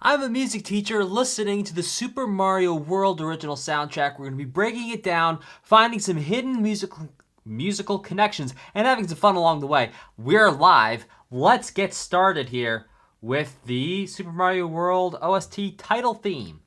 I'm a music teacher listening to the Super Mario World original soundtrack. We're going to be breaking it down, finding some hidden musical connections, and having some fun along the way. We're live. Let's get started here with the Super Mario World OST title theme.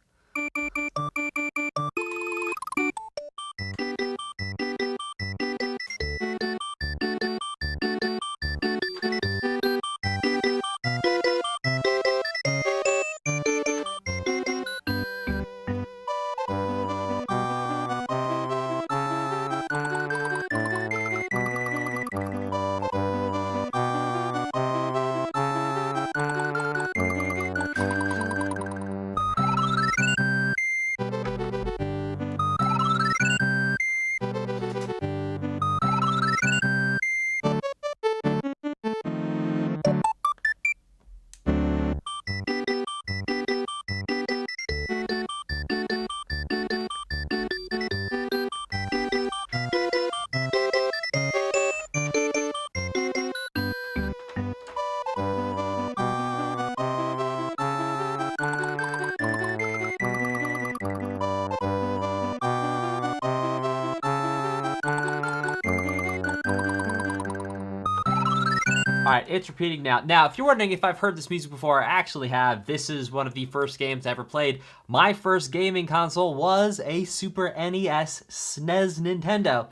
Alright, it's repeating now. Now, if you're wondering if I've heard this music before, I actually have. This is one of the first games I ever played. My first gaming console was a Super NES SNES Nintendo.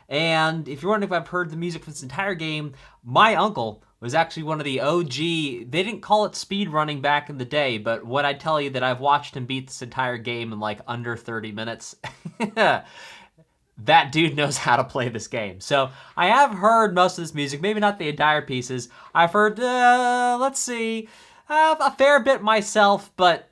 And if you're wondering if I've heard the music for this entire game, my uncle was actually one of the OG, they didn't call it speedrunning back in the day, but when I tell you that I've watched him beat this entire game in like under 30 minutes, that dude knows how to play this game. So I have heard most of this music, maybe not the entire pieces. I've heard, let's see, a fair bit myself, but,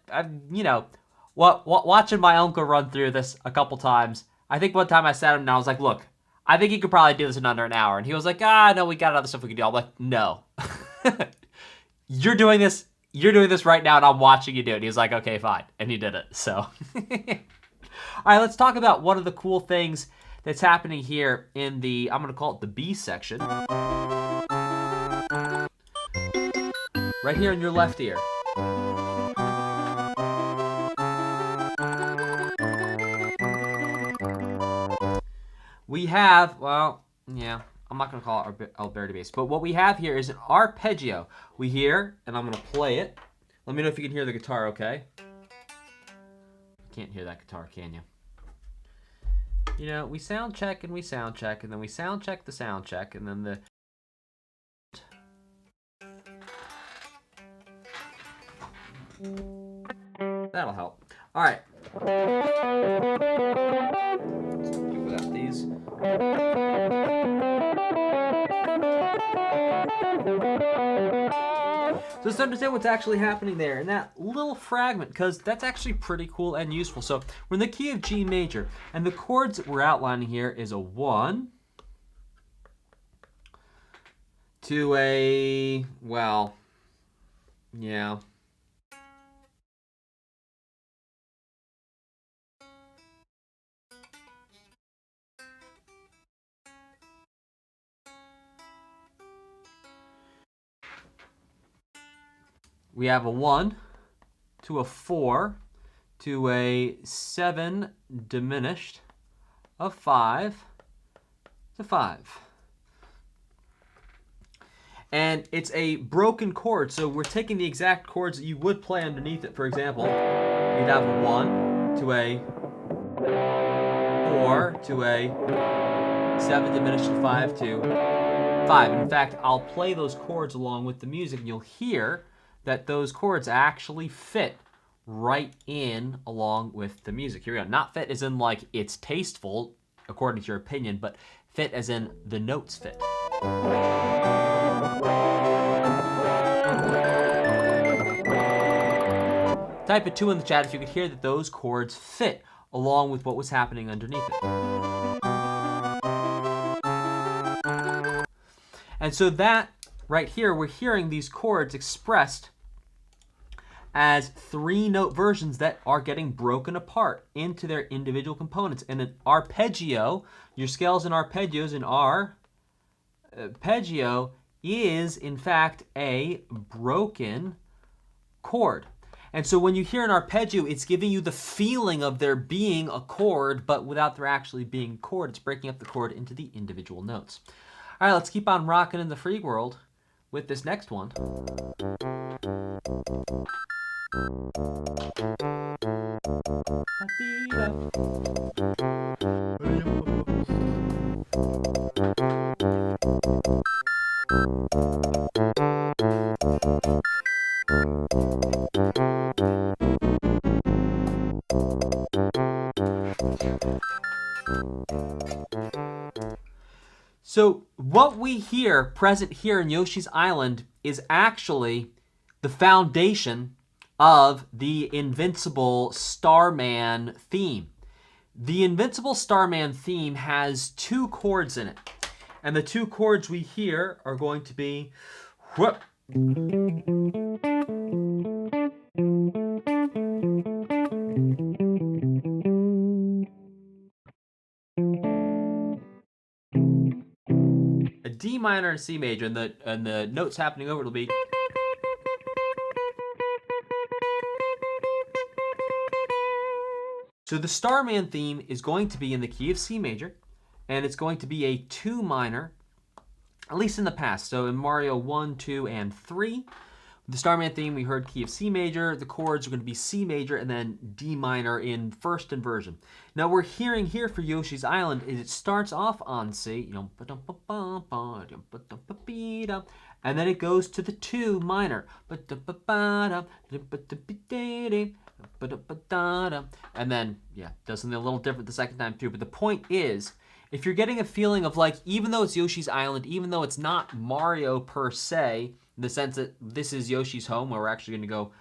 you know, watching my uncle run through this a couple times, I think one time I sat him and I was like, look, I think you could probably do this in under an hour. And he was like, no, we got other stuff we can do. I'm like, no. You're doing this right now and I'm watching you do it. And he was like, okay, fine. And he did it, so. All right, let's talk about one of the cool things that's happening here in the, I'm going to call it the B section. Right here in your left ear. We have, well, yeah, I'm not going to call it Alberti bass, but what we have here is an arpeggio. We hear, and I'm going to play it. Let me know if you can hear the guitar, okay? Can't hear that guitar, can you? You know, we sound check, and then we sound check the sound check, and then the... That'll help. All right. Without these. So let's understand what's actually happening there in that little fragment, because that's actually pretty cool and useful. So we're in the key of G major, and the chords that we're outlining here is a 1 to a, well, yeah. We have a 1 to a 4 to a 7 diminished, a 5 to 5. And it's a broken chord, so we're taking the exact chords that you would play underneath it. For example, you'd have a 1 to a 4 to a 7 diminished to 5 to 5. And in fact, I'll play those chords along with the music, and you'll hear that those chords actually fit right in along with the music. Here we go. Not fit as in like it's tasteful, according to your opinion, but fit as in the notes fit. Type a 2 in the chat if you could hear that those chords fit along with what was happening underneath it. And so that right here, we're hearing these chords expressed as 3-note versions that are getting broken apart into their individual components. And an arpeggio, your scales and arpeggios in arpeggio is in fact a broken chord. And so when you hear an arpeggio, it's giving you the feeling of there being a chord, but without there actually being a chord. It's breaking up the chord into the individual notes. All right, let's keep on rocking in the free world with this next one. So what we hear present here in Yoshi's Island is actually the foundation of the Invincible Starman theme. The Invincible Starman theme has 2 chords in it. And the 2 chords we hear are going to be whoop, a D minor and C major, and the notes happening over it will be. So the Starman theme is going to be in the key of C major, and it's going to be a 2 minor, at least in the past. So in Mario 1, 2, and 3, the Starman theme, we heard key of C major. The chords are going to be C major and then D minor in first inversion. Now we're hearing here for Yoshi's Island is it starts off on C, and then it goes to the 2 minor. And then, yeah, does something a little different the second time too. But the point is, if you're getting a feeling of like, even though it's Yoshi's Island, even though it's not Mario per se, in the sense that this is Yoshi's Home, where we're actually going to go,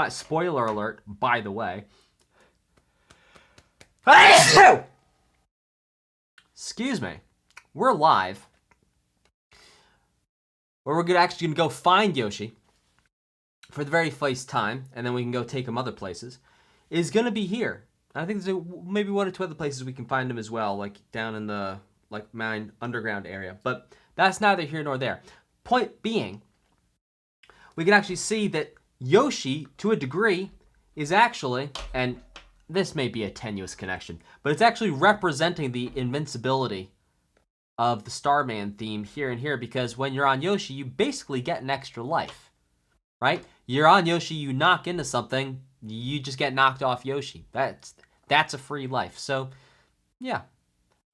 spoiler alert, by the way. Excuse me. We're live. Where we're actually going to go find Yoshi for the very first time, and then we can go take him other places, is going to be here. I think there's maybe 1 or 2 other places we can find him as well, like down in the mine underground area. But that's neither here nor there. Point being, we can actually see that Yoshi, to a degree, is actually, and this may be a tenuous connection, but it's actually representing the invincibility of the Starman theme here and here, because when you're on Yoshi, you basically get an extra life, right? You're on Yoshi, you knock into something, you just get knocked off Yoshi. That's a free life. So, yeah,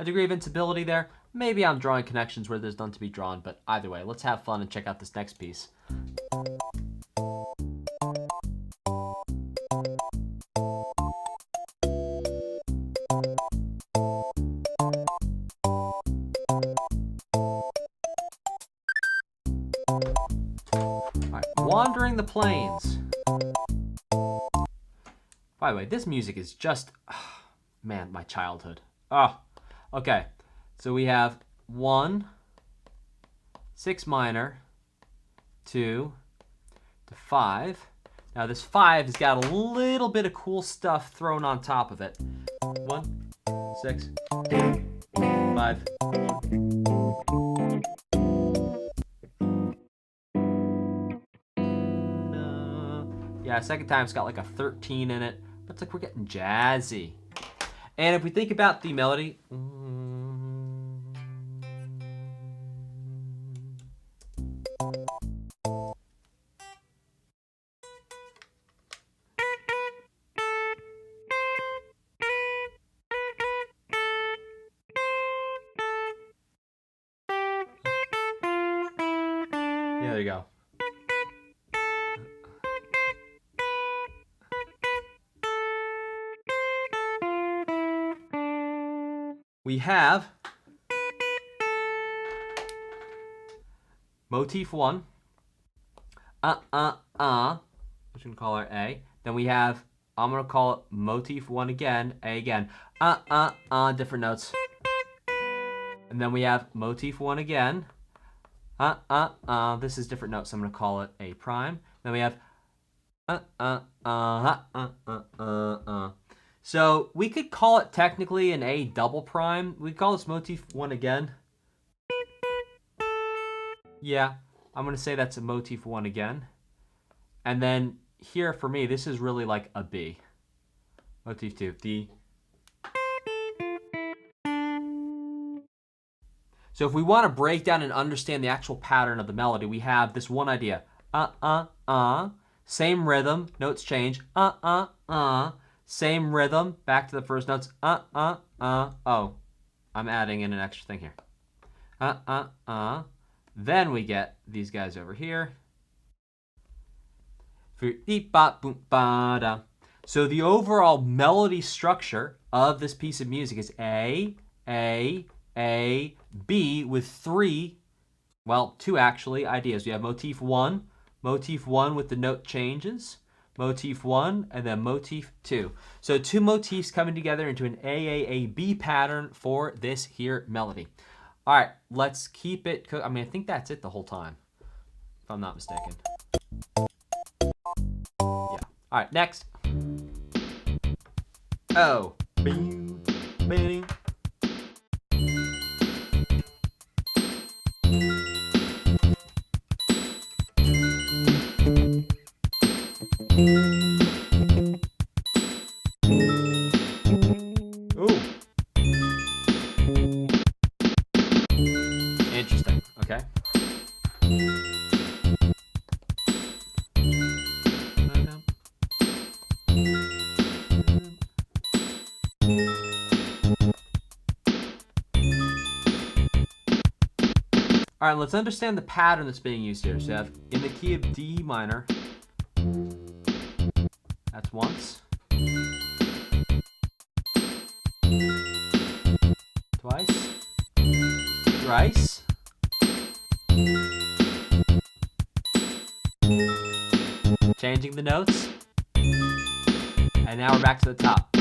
a degree of invincibility there. Maybe I'm drawing connections where there's none to be drawn, but either way, let's have fun and check out this next piece. Wandering the Plains. By the way, this music is just, man, my childhood. Oh, okay. So we have 1, 6 minor, 2 to 5. Now this 5 has got a little bit of cool stuff thrown on top of it. 1, 6, 5. Yeah, second time it's got like a 13 in it, but it's like we're getting jazzy. And if we think about the melody, yeah, there you go. We have motif 1, which we can call our A. Then we have, I'm going to call it motif 1 again, A again, different notes. And then we have motif 1 again, this is different notes, so I'm going to call it A prime. Then we have, So we could call it technically an A double prime. We call this motif 1 again. Yeah, I'm going to say that's a motif 1 again. And then here for me, this is really like a B. Motif 2, D. So if we want to break down and understand the actual pattern of the melody, we have this one idea. Same rhythm, notes change. Same rhythm, back to the first notes. Oh, I'm adding in an extra thing here. Then we get these guys over here. So the overall melody structure of this piece of music is A, B with three, well, two actually, ideas. We have motif 1 with the note changes, motif 1, and then motif 2. So two motifs coming together into an B pattern for this here melody. All right, let's keep it. I mean, I think that's it the whole time, if I'm not mistaken. Yeah. All right, next. Oh. Ooh. Interesting. Okay. All right, let's understand the pattern that's being used here. So you have in the key of D minor. That's once. Twice. Thrice. Changing the notes. And now we're back to the top.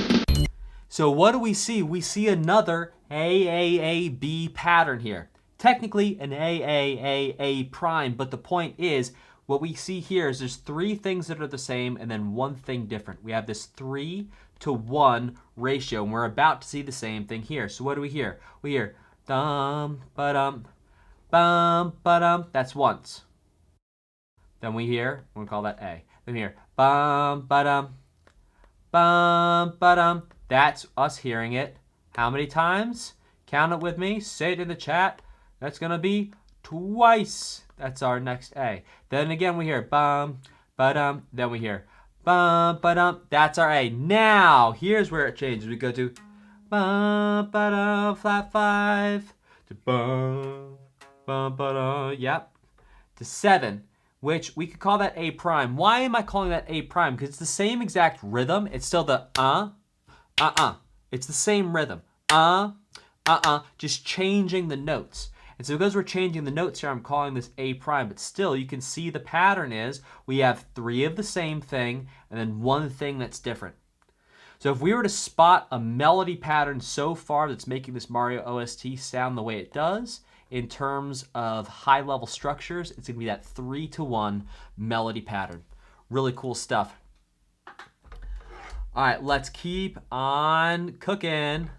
So what do we see? We see another B pattern here. Technically an A prime, but the point is, what we see here is there's three things that are the same and then one thing different. We have this 3-to-1 ratio, and we're about to see the same thing here. So what do we hear? We hear dum ba-dum, bum ba-dum. That's once. Then we hear, we'll call that A. Then we hear bum ba-dum, bum ba-dum. That's us hearing it. How many times? Count it with me. Say it in the chat. That's going to be twice. That's our next A. Then again we hear bum, ba-dum. Then we hear bum, ba-dum. That's our A. Now, here's where it changes. We go to bum, ba-dum, flat 5. To bum, bum, ba-dum. Yep. To 7, which we could call that A prime. Why am I calling that A prime? Because it's the same exact rhythm. It's still the It's the same rhythm. Just changing the notes. And so because we're changing the notes here, I'm calling this A prime, but still you can see the pattern is we have 3 of the same thing and then one thing that's different. So if we were to spot a melody pattern so far that's making this Mario OST sound the way it does, in terms of high-level structures, it's gonna be that 3-to-1 melody pattern. Really cool stuff. All right, let's keep on cooking.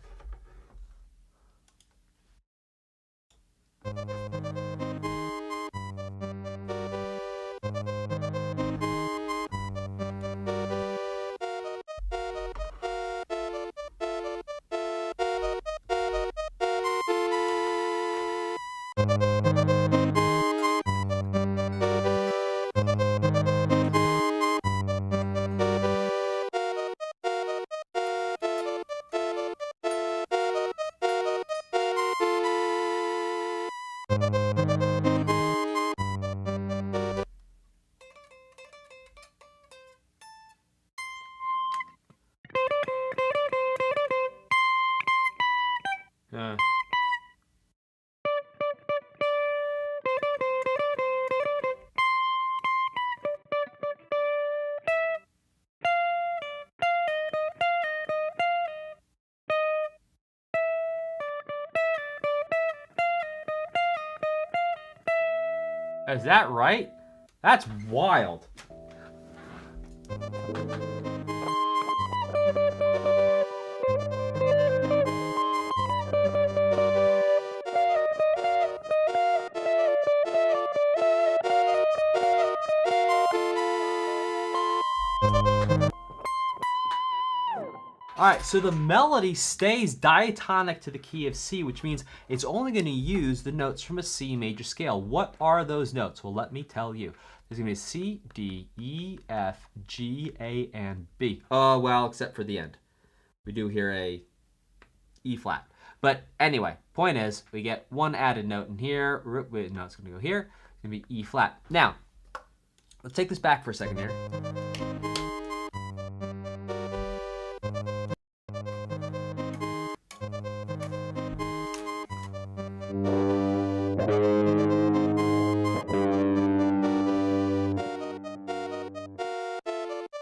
Is that right? That's wild. All right, so the melody stays diatonic to the key of C, which means it's only going to use the notes from a C major scale. What are those notes? Well, let me tell you. There's going to be C, D, E, F, G, A, and B. Oh, well, except for the end. We do hear a E flat. But anyway, point is, we get one added note in here. No, it's going to go here. It's going to be E flat. Now, let's take this back for a second here.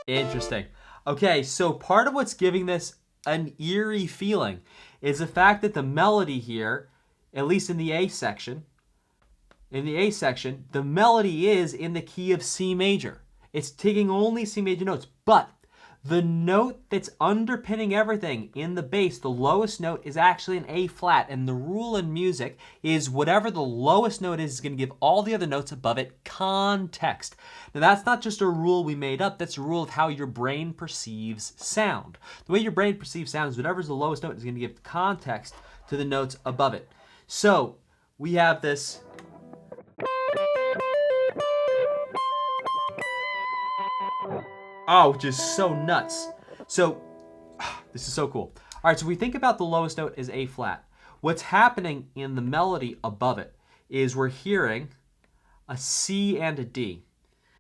Interesting. Okay, so part of what's giving this an eerie feeling is the fact that the melody here, at least in the A section, the melody is in the key of C major. It's taking only C major notes, but the note that's underpinning everything in the bass, the lowest note, is actually an A flat, and the rule in music is whatever the lowest note is going to give all the other notes above it context. Now that's not just a rule we made up, that's a rule of how your brain perceives sound. The way your brain perceives sound is whatever's the lowest note is going to give context to the notes above it. So we have this. Oh, which is so nuts. So, this is so cool. All right, so we think about the lowest note as A flat. What's happening in the melody above it is we're hearing a C and a D.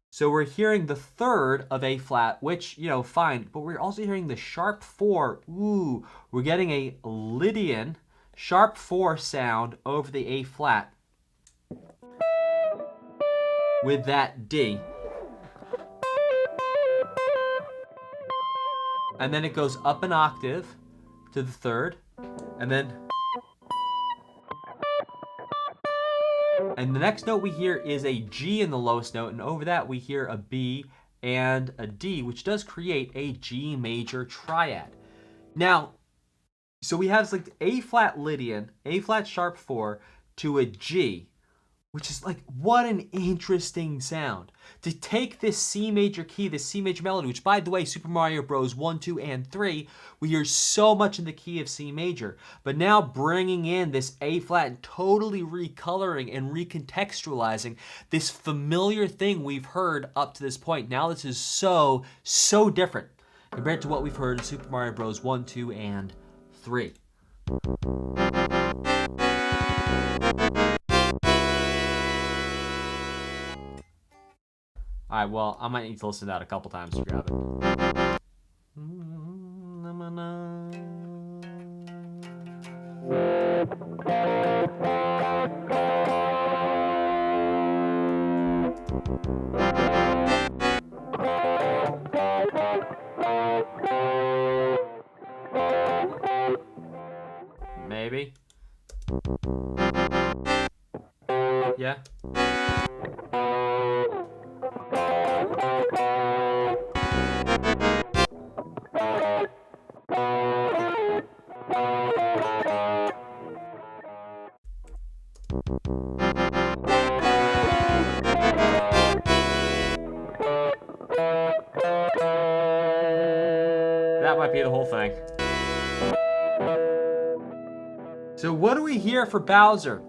So we're hearing the third of A flat, which, you know, fine, but we're also hearing the sharp 4. Ooh, we're getting a Lydian sharp 4 sound over the A flat with that D. And then it goes up an octave to the third, and then the next note we hear is a G in the lowest note, and over that we hear a B and a D, which does create a G major triad. Now, so we have like A flat Lydian, A flat sharp 4 to a G, which is like, what an interesting sound. To take this C major key, this C major melody, which by the way, Super Mario Bros. 1, 2, and 3, we hear so much in the key of C major. But now bringing in this A flat and totally recoloring and recontextualizing this familiar thing we've heard up to this point. Now this is so, so different compared to what we've heard in Super Mario Bros. 1, 2, and 3. All right, well, I might need to listen to that a couple times to grab it. Maybe. Yeah. That might be the whole thing. So what do we hear for Bowser?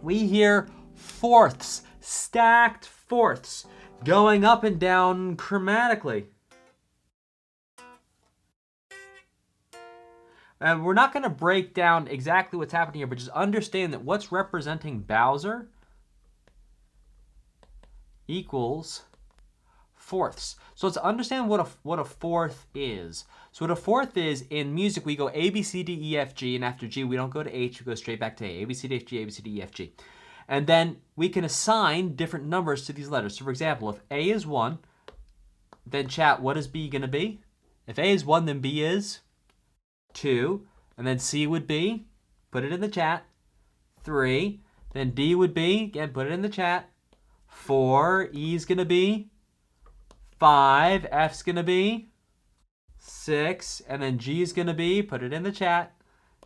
We hear fourths, stacked fourths, going up and down chromatically. And we're not going to break down exactly what's happening here, but just understand that what's representing Bowser equals fourths. So let's understand what a fourth is. So what a fourth is, in music we go A, B, C, D, E, F, G, and after G we don't go to H, we go straight back to A. A, B, C, D, F, G, A, B, C, D, E, F, G. And then we can assign different numbers to these letters. So for example, if A is 1, then chat, what is B going to be? If A is 1, then B is 2. And then C would be, put it in the chat, 3. Then D would be, again, put it in the chat, 4. E is going to be 5. F's going to be 6. And then G is going to be, put it in the chat,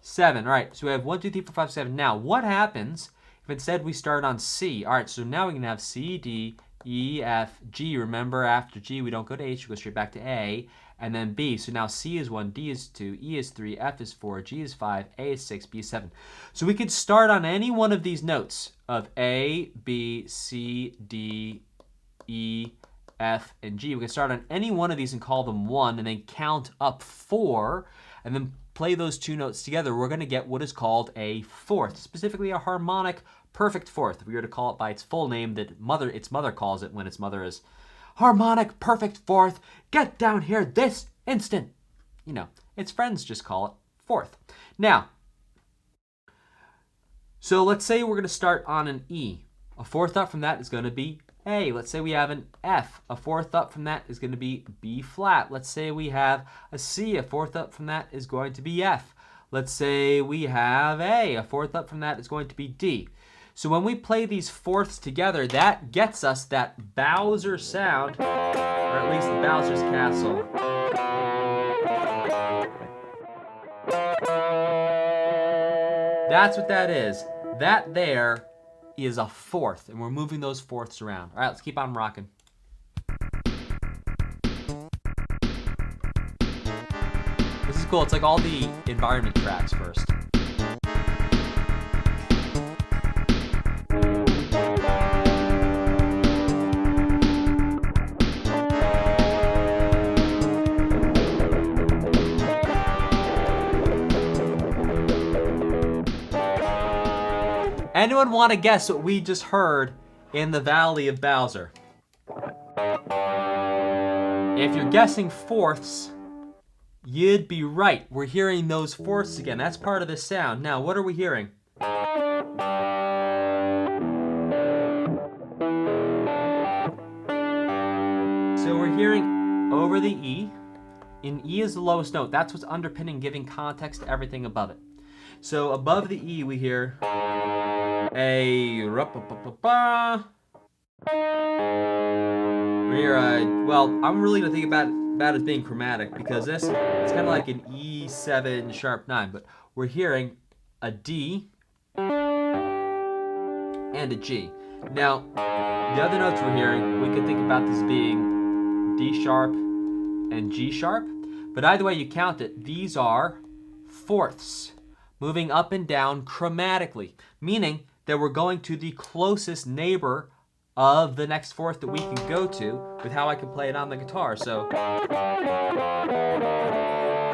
7. All right, so we have 1, 2, 3, 4, 5, 7. Now, what happens if instead we start on C? All right, so now we can have C, D, E, F, G. Remember, after G, we don't go to H, we go straight back to A. and then B. So now C is 1, D is 2, E is 3, F is 4, G is 5, A is 6, B is 7. So we could start on any one of these notes of A, B, C, D, E, F, and G. We can start on any one of these and call them 1, and then count up 4, and then play those two notes together. We're going to get what is called a fourth, specifically a harmonic perfect fourth. If we were to call it by its full name that its mother calls it when its mother is harmonic perfect fourth, get down here this instant. You know, its friends just call it fourth. Now, so let's say we're going to start on an E. A fourth up from that is going to be A. Let's say we have an F. A fourth up from that is going to be B flat. Let's say we have a C. A fourth up from that is going to be F. Let's say we have A. A fourth up from that is going to be D. So when we play these fourths together, that gets us that Bowser sound, or at least the Bowser's Castle. That's what that is. That there is a fourth, and we're moving those fourths around. All right, let's keep on rocking. This is cool. It's like all the environment tracks first. Anyone want to guess what we just heard in the Valley of Bowser? If you're guessing fourths, you'd be right. We're hearing those fourths again. That's part of the sound. Now, what are we hearing? So we're hearing over the E. And E is the lowest note. That's what's underpinning, giving context to everything above it. So above the E, we hear a ra-pa-pa-pa-pa. Well, I'm really gonna think about it as being chromatic, because this it's kind of like an E7 sharp 9, but we're hearing a D and a G. Now, the other notes we're hearing, we could think about these being D sharp and G sharp, but either way you count it, these are fourths, moving up and down chromatically, meaning that we're going to the closest neighbor of the next fourth that we can go to with how I can play it on the guitar. So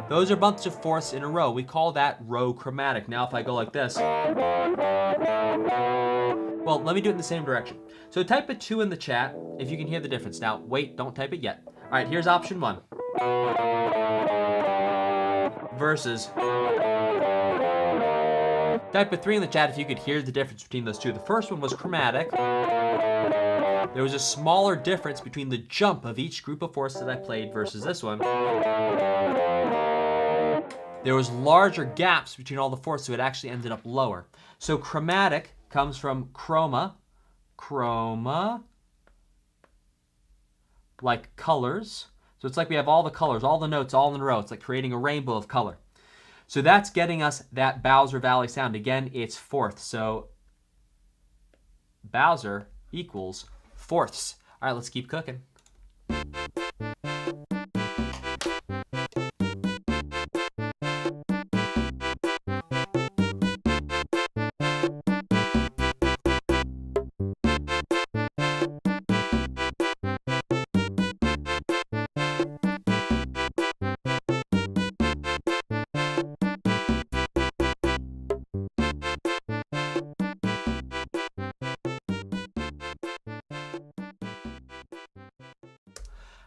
those are bunches of fourths in a row. We call that row chromatic. Now if I go like this, well, let me do it in the same direction. So type a 2 in the chat if you can hear the difference. Now wait, don't type it yet. All right, here's option 1 versus type a 3 in the chat if you could hear the difference between those two. The first one was chromatic. There was a smaller difference between the jump of each group of fourths that I played versus this one. There was larger gaps between all the fourths, so it actually ended up lower. So chromatic comes from chroma, like colors. So it's like we have all the colors, all the notes, all in a row. It's like creating a rainbow of color. So that's getting us that Bowser Valley sound. Again, it's fourths. So Bowser equals fourths. All right, let's keep cooking.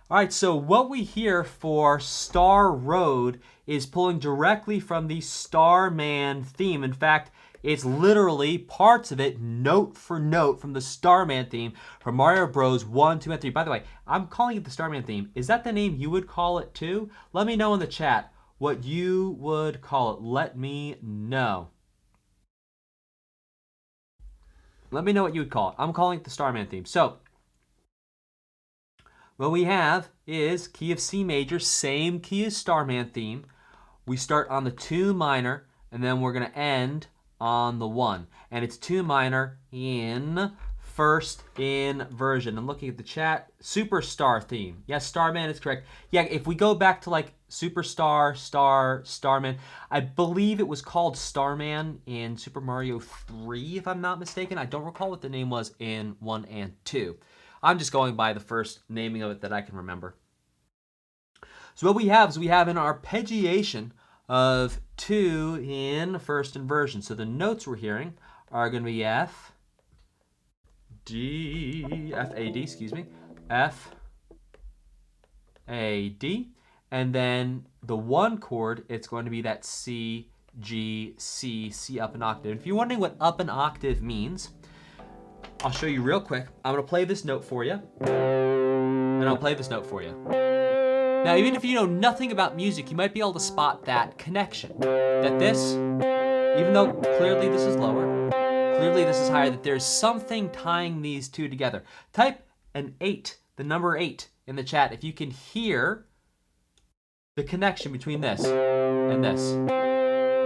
All right, so what we hear for Star Road is pulling directly from the Starman theme. In fact, it's literally parts of it, note for note, from the Starman theme from Mario Bros. 1, 2, and 3. By the way, I'm calling it the Starman theme. Is that the name you would call it too? Let me know in the chat what you would call it. Let me know. Let me know what you would call it. I'm calling it the Starman theme. So what we have is key of C major, same key as Starman theme. We start on the 2 minor, and then we're going to end on the 1. And it's 2 minor in first inversion. And looking at the chat, Superstar theme. Yes, Starman is correct. Yeah, if we go back to like Superstar, Starman, I believe it was called Starman in Super Mario 3, if I'm not mistaken. I don't recall what the name was in 1 and 2. I'm just going by the first naming of it that I can remember. So what we have is we have an arpeggiation of 2 in first inversion. So the notes we're hearing are going to be F, D, F, A, D, excuse me, F, A, D, and then the 1 chord, it's going to be that C, G, C, C up an octave. If you're wondering what up an octave means, I'll show you real quick. I'm going to play this note for you, and I'll play this note for you. Now, even if you know nothing about music, you might be able to spot that connection. That this, even though clearly this is lower, clearly this is higher, that there's something tying these two together. Type an 8, the number 8, in the chat if you can hear the connection between this and this.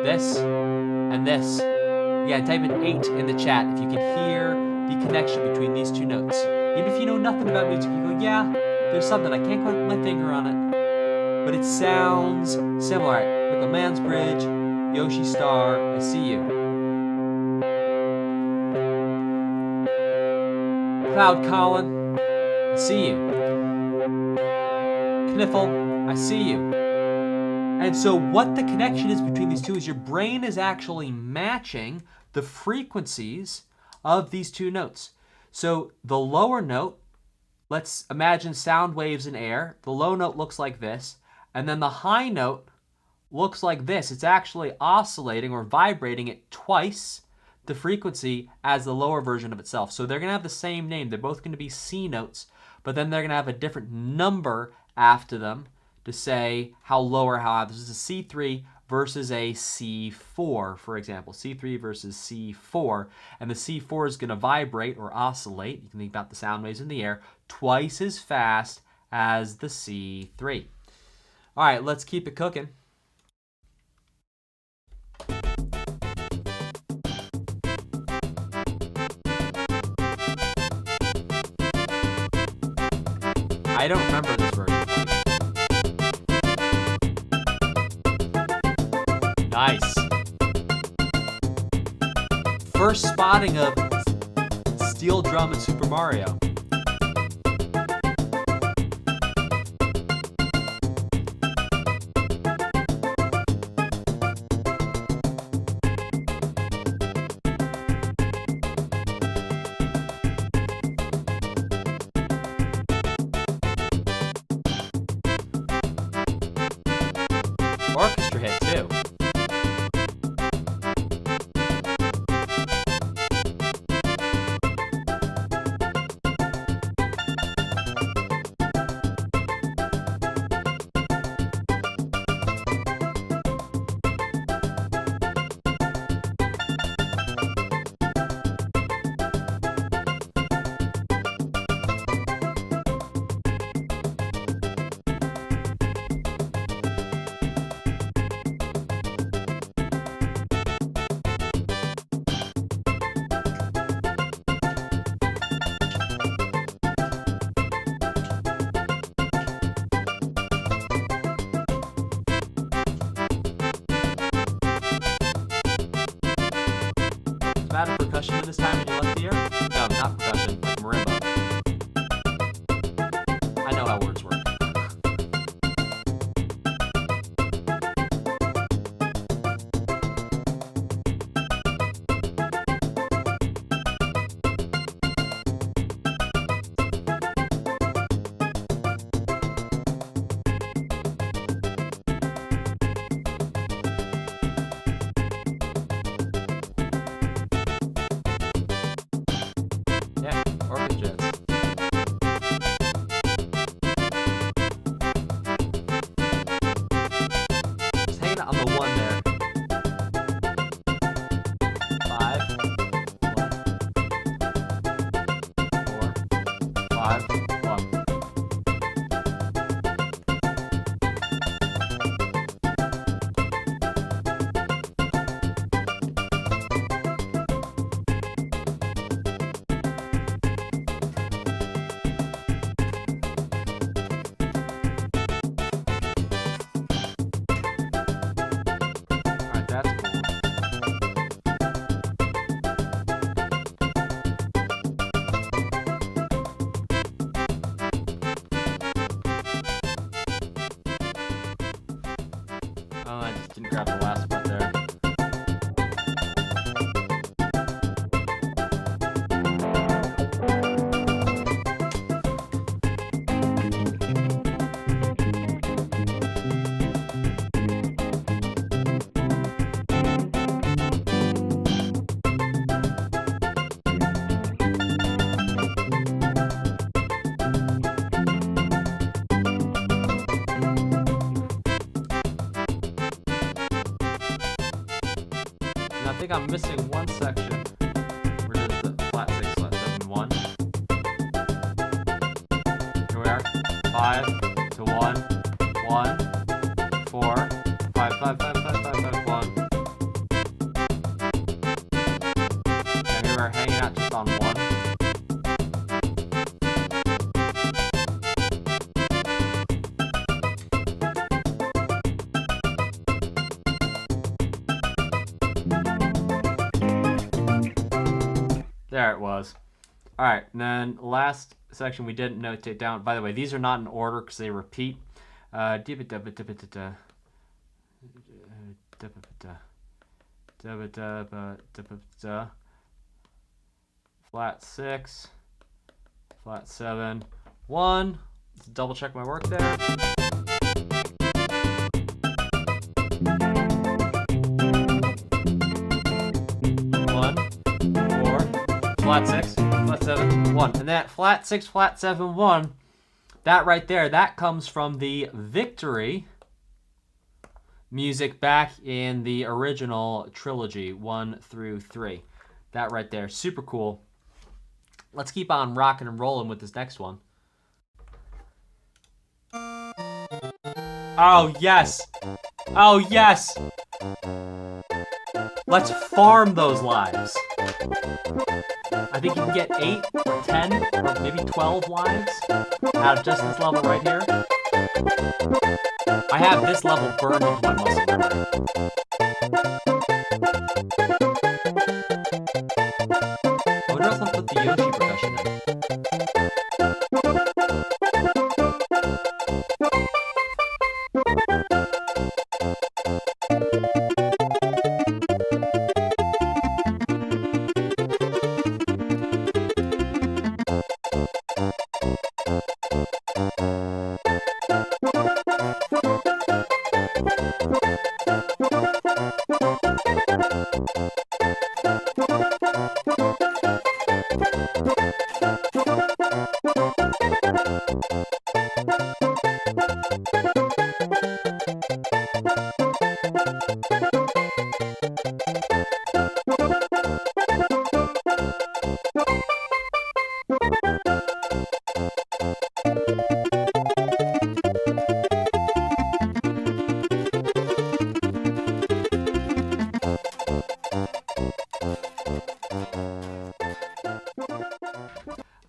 This and this. Yeah, type an 8 in the chat if you can hear the connection between these two notes. Even if you know nothing about music, you go, yeah, there's something, I can't quite put my finger on it, but it sounds similar. Like a man's bridge, Yoshi Star, I see you. Cloud Colin, I see you. Kniffle, I see you. And so what the connection is between these two is your brain is actually matching the frequencies of these two notes. So the lower note, let's imagine sound waves in air. The low note looks like this, and then the high note looks like this. It's actually oscillating or vibrating at twice the frequency as the lower version of itself. So they're going to have the same name. They're both going to be C notes, but then they're going to have a different number after them to say how low or how high. This is a C3 versus a C4, for example. C3 versus C4. And the C4 is going to vibrate or oscillate, you can think about the sound waves in the air, twice as fast as the C3. All right, let's keep it cooking. I don't remember this version. Nice. First spotting of steel drum in Super Mario. Orchestra hit too. Out of percussion this time in your left ear? No, not percussion, like marimba. I know how words work. Yeah, orchestras. Just hanging on the 1 there. 5, 1, 4, 5, 1. think I'm missing one section. Where does the flat 6, flat 7, 1? Here we are. 5 to 1, 1, 4, 5, 5, 5, 5, 5, 5, 1. And here we're hanging out just on 1. There it was. All right, and then last section we didn't notate down. By the way, these are not in order because they repeat. Flat 6, flat 7, 1. Let's double check my work there. Flat 6, flat 7, 1. And that flat 6, flat 7, 1, that right there, that comes from the Victory music back in the original trilogy, 1 through 3. That right there, super cool. Let's keep on rocking and rolling with this next one. Oh, yes. Oh, yes. Let's farm those lives. I think you can get 8 or 10 or maybe 12 lives out of just this level right here. I have this level burned into my muscle memory. I wonder if I'll put the Yoshi percussion in.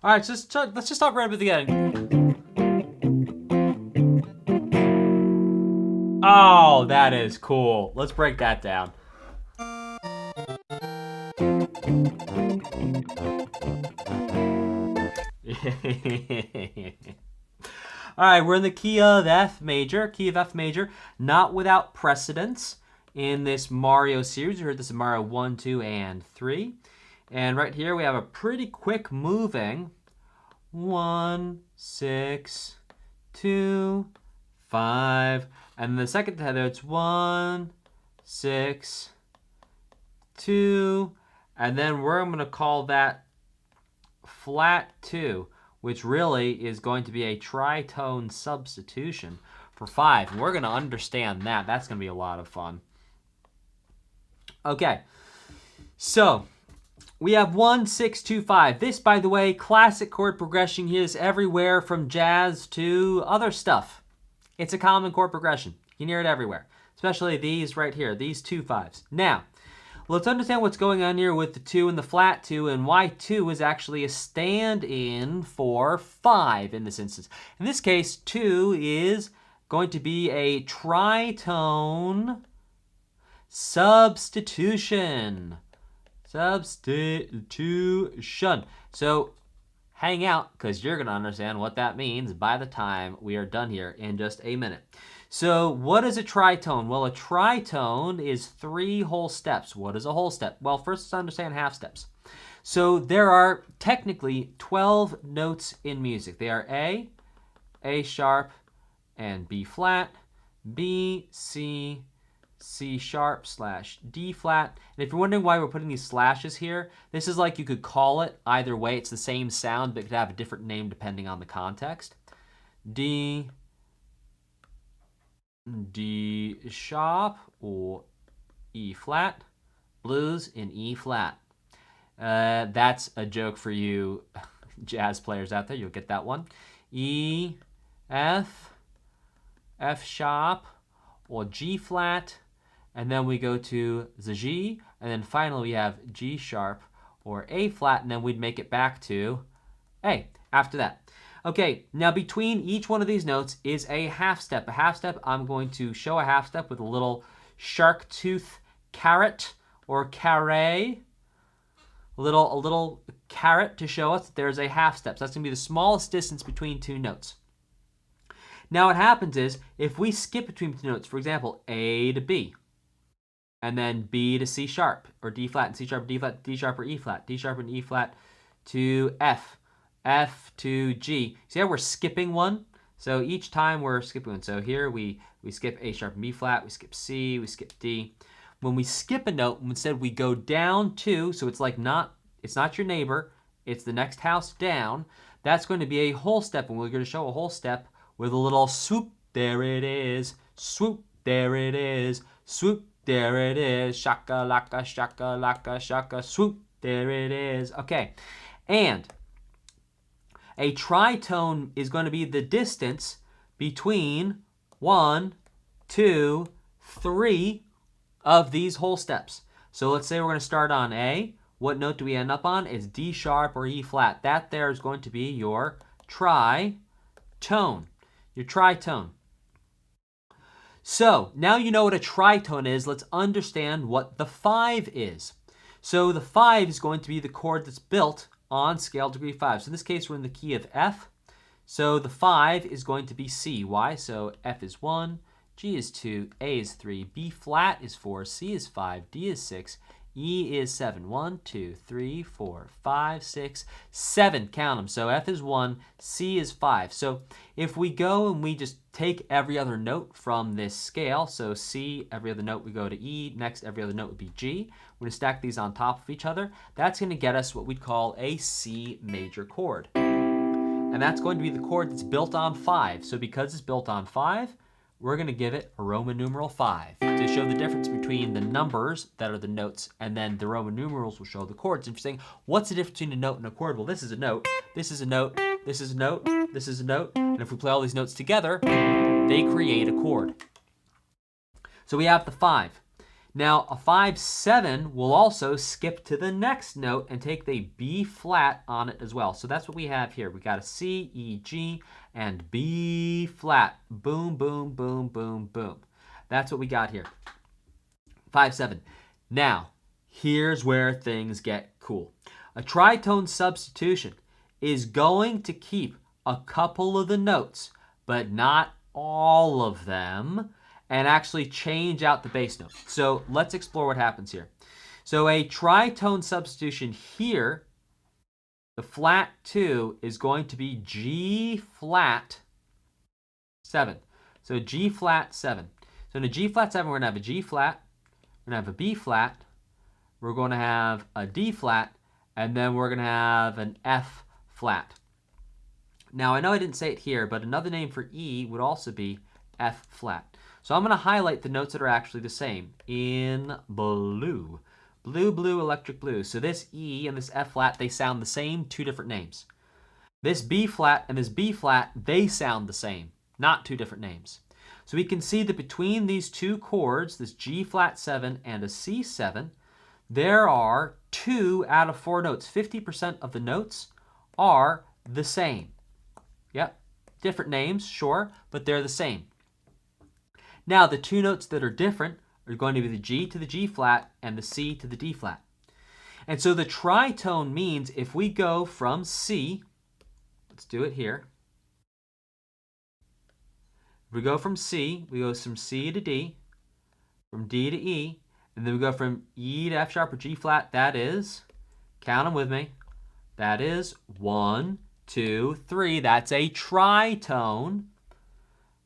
All right, let's just start right at the beginning. Oh, that is cool. Let's break that down. All right, we're in the key of F major, not without precedence in this Mario series. We heard this in Mario 1, 2, and 3. And right here we have a pretty quick moving 1, 6, 2, 5. And the second tether, it's 1, 6, 2. And then I'm going to call that flat 2, which really is going to be a tritone substitution for 5. And we're going to understand that. That's going to be a lot of fun. Okay, so we have 1, 6, 2, 5. This, by the way, classic chord progression here is everywhere from jazz to other stuff. It's a common chord progression. You can hear it everywhere, especially these right here, these 2 5s. Now, let's understand what's going on here with the 2 and the flat 2 and why 2 is actually a stand-in for 5 in this instance. In this case, 2 is going to be a tritone substitution. Substitution. So hang out because you're going to understand what that means by the time we are done here in just a minute. So what is a tritone? Well, a tritone is 3 whole steps. What is a whole step? Well, first let's understand half steps. So there are technically 12 notes in music. They are A sharp, and B flat, B, C, C sharp / D flat. And if you're wondering why we're putting these slashes here, this is like you could call it either way. It's the same sound, but it could have a different name depending on the context. D, D sharp or E flat, blues in E flat. That's a joke for you jazz players out there. You'll get that one. E, F, F sharp, or G flat, and then we go to the G, and then finally we have G sharp or A flat, and then we'd make it back to A after that. Okay, now between each one of these notes is a half step. A half step, I'm going to show a half step with a little shark tooth caret or carré. A little caret to show us that there's a half step. So that's going to be the smallest distance between two notes. Now what happens is, if we skip between two notes, for example, A to B, and then B to C sharp, or D flat and C sharp, D flat, D sharp or E flat, D sharp and E flat to F, F to G. See how we're skipping one? So each time we're skipping one. So here we skip A sharp and B flat, we skip C, we skip D. When we skip a note, instead we go down two, so it's like it's not your neighbor, it's the next house down. That's going to be a whole step, and we're going to show a whole step with a little swoop, there it is, swoop, there it is, swoop, there it is, shaka laka, shaka laka, shaka, swoop, there it is. Okay, and a tritone is going to be the distance between 1, 2, 3 of these whole steps. So let's say we're going to start on A. What note do we end up on? It's D sharp or E flat. That there is going to be your tritone. Your tritone. So now you know what a tritone is. Let's understand what the 5 is. So the 5 is going to be the chord that's built on scale degree 5. So in this case, we're in the key of F. So the 5 is going to be C. Why? So F is 1, G is 2, A is 3, B flat is 4, C is 5, D is 6, E is 7. 1, 2, 3, 4, 5, 6, 7. Count them. So F is 1, C is 5. So if we go and we just take every other note from this scale, so C, every other note we go to E, next every other note would be G. We're going to stack these on top of each other. That's going to get us what we'd call a C major chord. And that's going to be the chord that's built on 5. So because it's built on 5, we're going to give it a Roman numeral 5 to show the difference between the numbers that are the notes, and then the Roman numerals will show the chords. And if you're saying, what's the difference between a note and a chord? Well, this is a note, this is a note, this is a note, this is a note, and if we play all these notes together, they create a chord. So we have the 5. Now, a 5-7 will also skip to the next note and take the B flat on it as well. So that's what we have here. We got a C, E, G, and B flat. Boom, boom, boom, boom, boom. That's what we got here. 5-7. Now, here's where things get cool. A tritone substitution is going to keep a couple of the notes, but not all of them, and actually change out the bass note. So let's explore what happens here. So a tritone substitution here, the flat 2 is going to be G flat 7. So G flat 7. So in a G flat 7, we're going to have a G flat, we're going to have a B flat, we're going to have a D flat, and then we're going to have an F flat. Now I know I didn't say it here, but another name for E would also be F flat. So I'm going to highlight the notes that are actually the same in blue. Blue, blue, electric blue. So this E and this F flat, they sound the same, two different names. This B flat and this B flat, they sound the same, not two different names. So we can see that between these two chords, this G flat 7 and a C7, there are 2 out of 4 notes. 50% of the notes are the same. Yep, different names, sure, but they're the same. Now, the 2 notes that are different are going to be the G to the G flat and the C to the D flat. And so the tritone means if we go from C, let's do it here. If we go from C, we go from C to D, from D to E, and then we go from E to F sharp or G flat. That is, count them with me, that is 1, 2, 3. That's a tritone.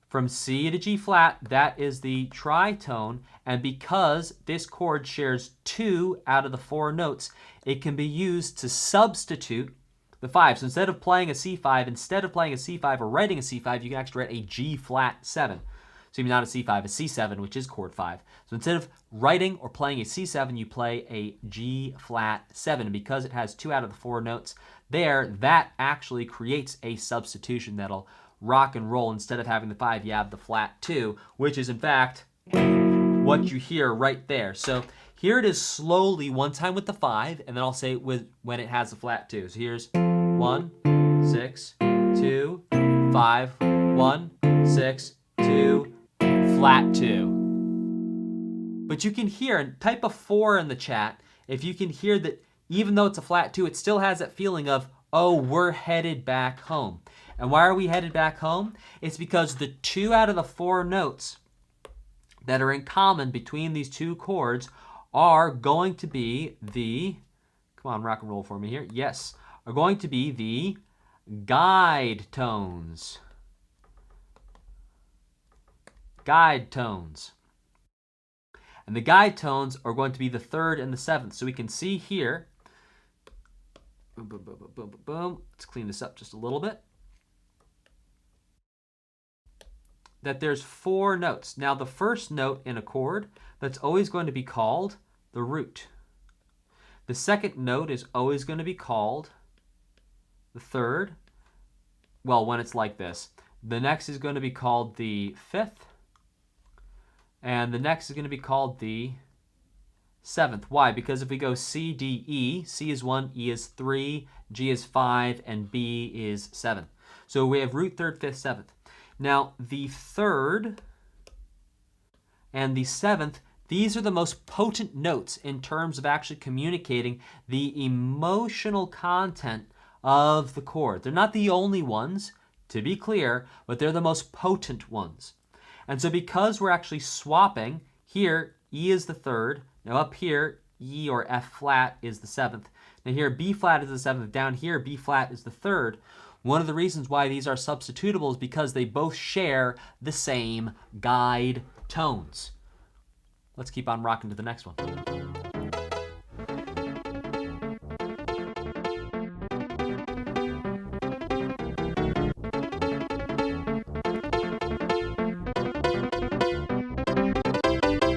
From C to G flat, that is the tritone, and because this chord shares 2 out of the 4 notes, it can be used to substitute the 5. So instead of playing a C5 or writing a C5, you can actually write a G flat 7. So maybe not a C5, a C7, which is chord 5. So instead of writing or playing a C7, you play a G flat 7. And because it has 2 out of the 4 notes there, that actually creates a substitution that'll rock and roll. Instead of having the 5, you have the flat 2, which is in fact what you hear right there. So here it is slowly one time with the 5, and then I'll say it with when it has the flat 2. So here's 1, 6, 2, 5, 1, 6, 2, flat 2. But you can hear, and type a 4 in the chat, if you can hear that even though it's a flat 2, it still has that feeling of, oh, we're headed back home. And why are we headed back home? It's because the 2 out of the 4 notes that are in common between these 2 chords are going to be the, come on, rock and roll for me here, yes, are going to be the guide tones. Guide tones. And the guide tones are going to be the 3rd and the 7th. So we can see here, boom, boom, boom, boom, boom, boom, boom. Let's clean this up just a little bit. That there's 4 notes. Now the first note in a chord, that's always going to be called the root. The second note is always going to be called the 3rd. Well, when it's like this. The next is going to be called the 5th. And the next is going to be called the 7th. Why? Because if we go C, D, E, C is 1, E is 3, G is 5, and B is 7. So we have root, 3rd, 5th, 7th. Now, the 3rd and the 7th, these are the most potent notes in terms of actually communicating the emotional content of the chord. They're not the only ones, to be clear, but they're the most potent ones. And so because we're actually swapping, here, E is the 3rd. Now up here, E or F flat is the 7th. Now here, B flat is the 7th. Down here, B flat is the 3rd. One of the reasons why these are substitutable is because they both share the same guide tones. Let's keep on rocking to the next one.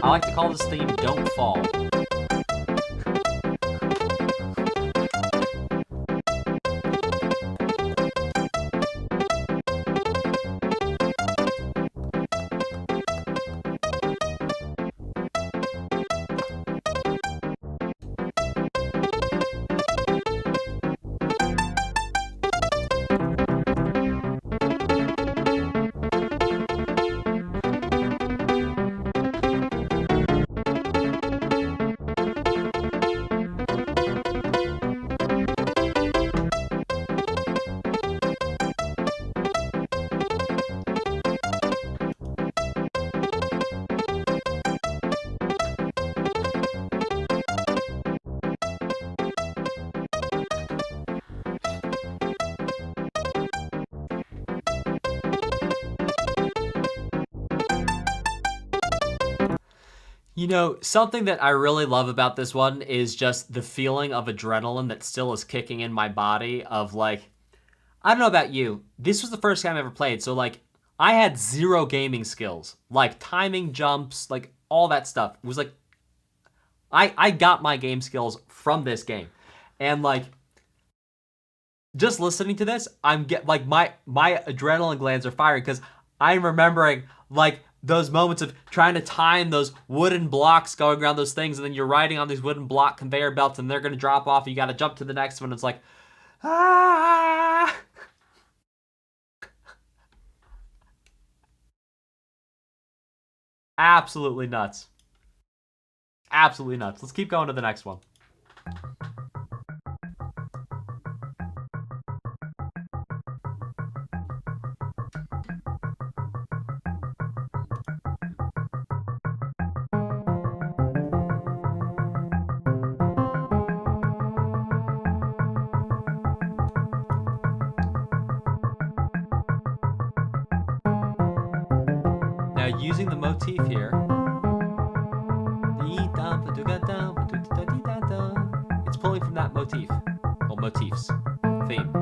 I like to call this theme Don't Fall. You know, something that I really love about this one is just the feeling of adrenaline that still is kicking in my body of like, I don't know about you, this was the first game I ever played, so like, I had 0 gaming skills, like timing jumps, like all that stuff. It was like, I got my game skills from this game. And like, just listening to this, my adrenaline glands are firing because I'm remembering like those moments of trying to time those wooden blocks going around those things, and then you're riding on these wooden block conveyor belts and they're going to drop off. You got to jump to the next one. It's like, ah! Absolutely nuts. Absolutely nuts. Let's keep going to the next one. Now using the motif here, it's pulling from that motif, well, motifs, theme.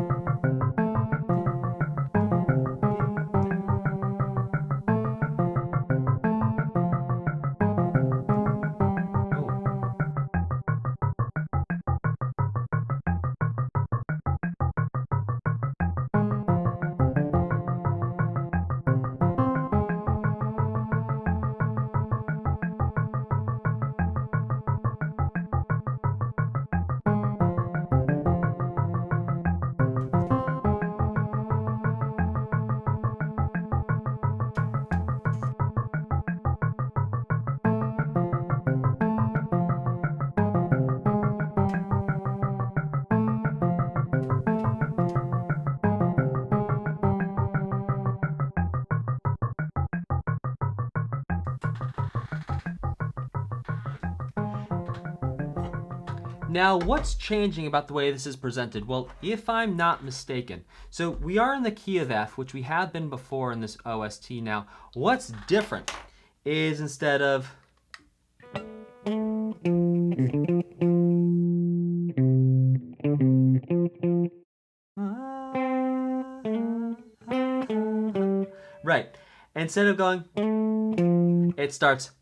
Now, what's changing about the way this is presented? Well, if I'm not mistaken, so we are in the key of F, which we have been before in this OST now. What's different is instead of... Right. Instead of going, it starts...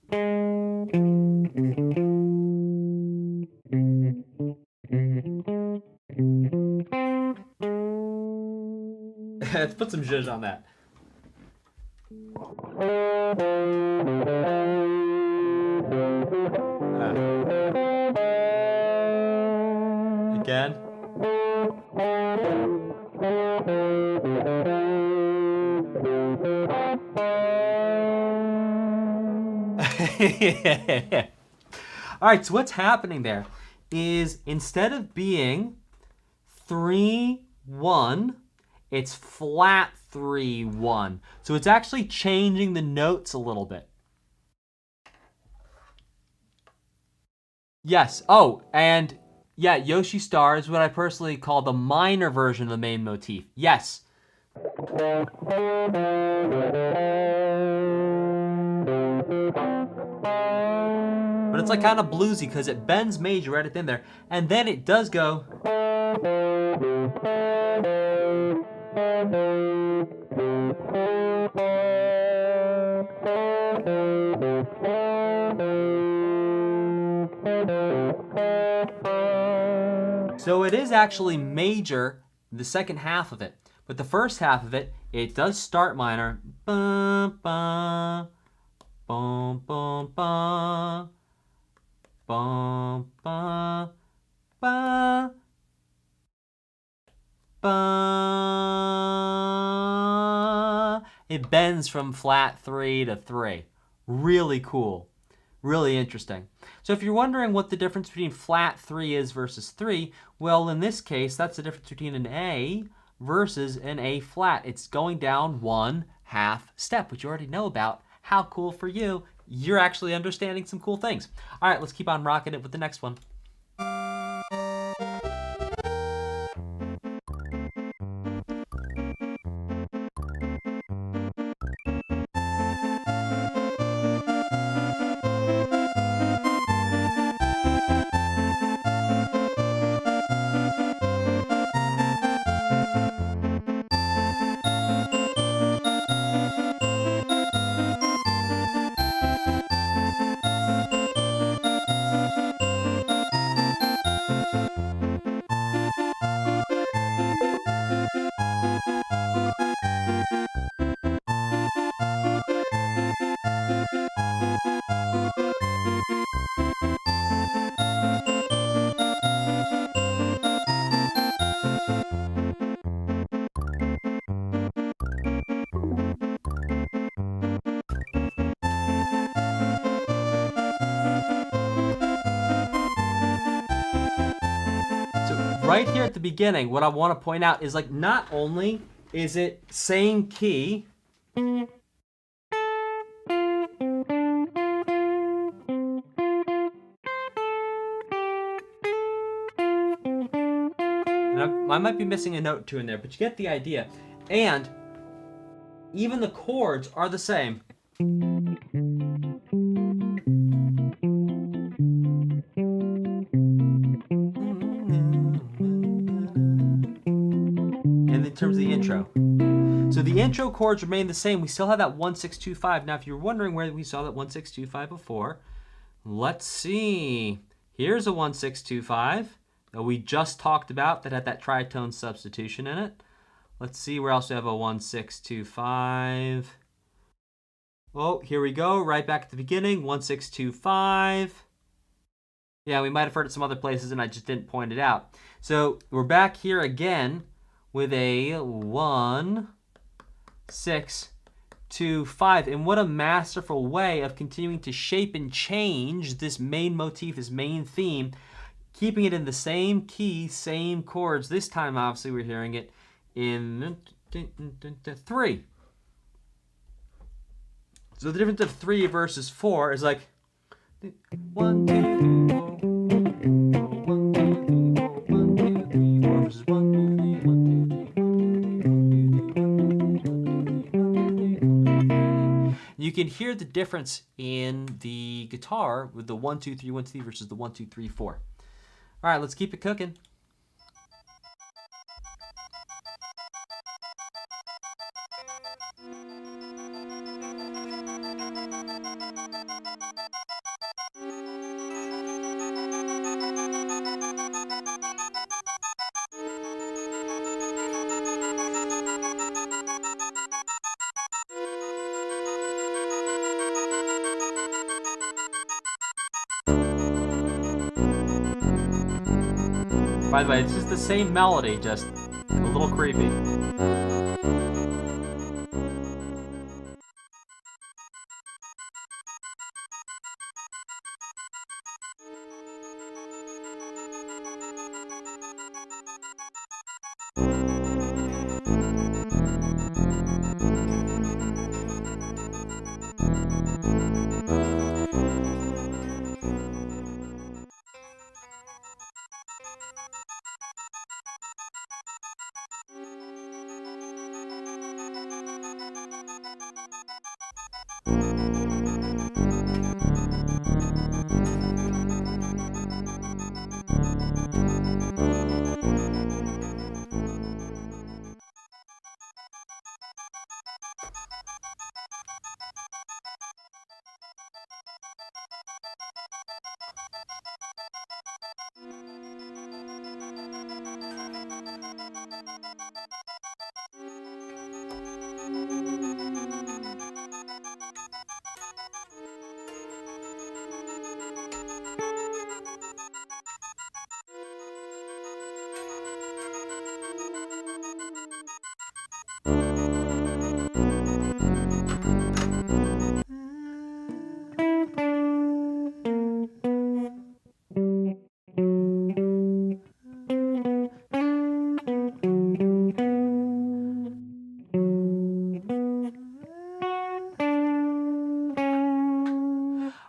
Let's put some zhuzh on that. Again. All right, so what's happening there is instead of being 3-1, it's flat 3-1. So it's actually changing the notes a little bit. Yes. Oh, and yeah, Yoshi Star is what I personally call the minor version of the main motif. Yes. But it's like kind of bluesy because it bends major right at the end there. And then it does go. So it is actually major, the second half of it. But the first half of it, it does start minor. Bum, bum, bum, bum, bum, bum, bum, bum, bum. It bends from flat 3 to 3. Really cool. Really interesting. So if you're wondering what the difference between flat 3 is versus 3, well, in this case, that's the difference between an A versus an A flat. It's going down 1/2 step, which you already know about. How cool for you. You're actually understanding some cool things. All right, let's keep on rocking it with the next one. Right here at the beginning, what I want to point out is like not only is it same key, and I might be missing a note or two in there, but you get the idea. And even the chords are the same. In terms of the intro. So the intro chords remain the same. We still have that 1-6-2-5. Now, if you're wondering where we saw that 1-6-2-5 before, let's see. Here's a 1-6-2-5 that we just talked about that had that tritone substitution in it. Let's see where else we have a 1-6-2-5. Oh, here we go. Right back at the beginning, 1-6-2-5. Yeah, we might have heard it some other places and I just didn't point it out. So we're back here again with a 1-6-2-5. And what a masterful way of continuing to shape and change this main motif, this main theme, keeping it in the same key, same chords. This time, obviously, we're hearing it in 3. So the difference of 3 versus 4 is like 1, 2, 3, 4, 1, 2, you can hear the difference in the guitar with the 1 2 3 1 2 3 versus the 1 2 3 4. All right, let's keep it cooking. By the way, it's just the same melody, just a little creepy.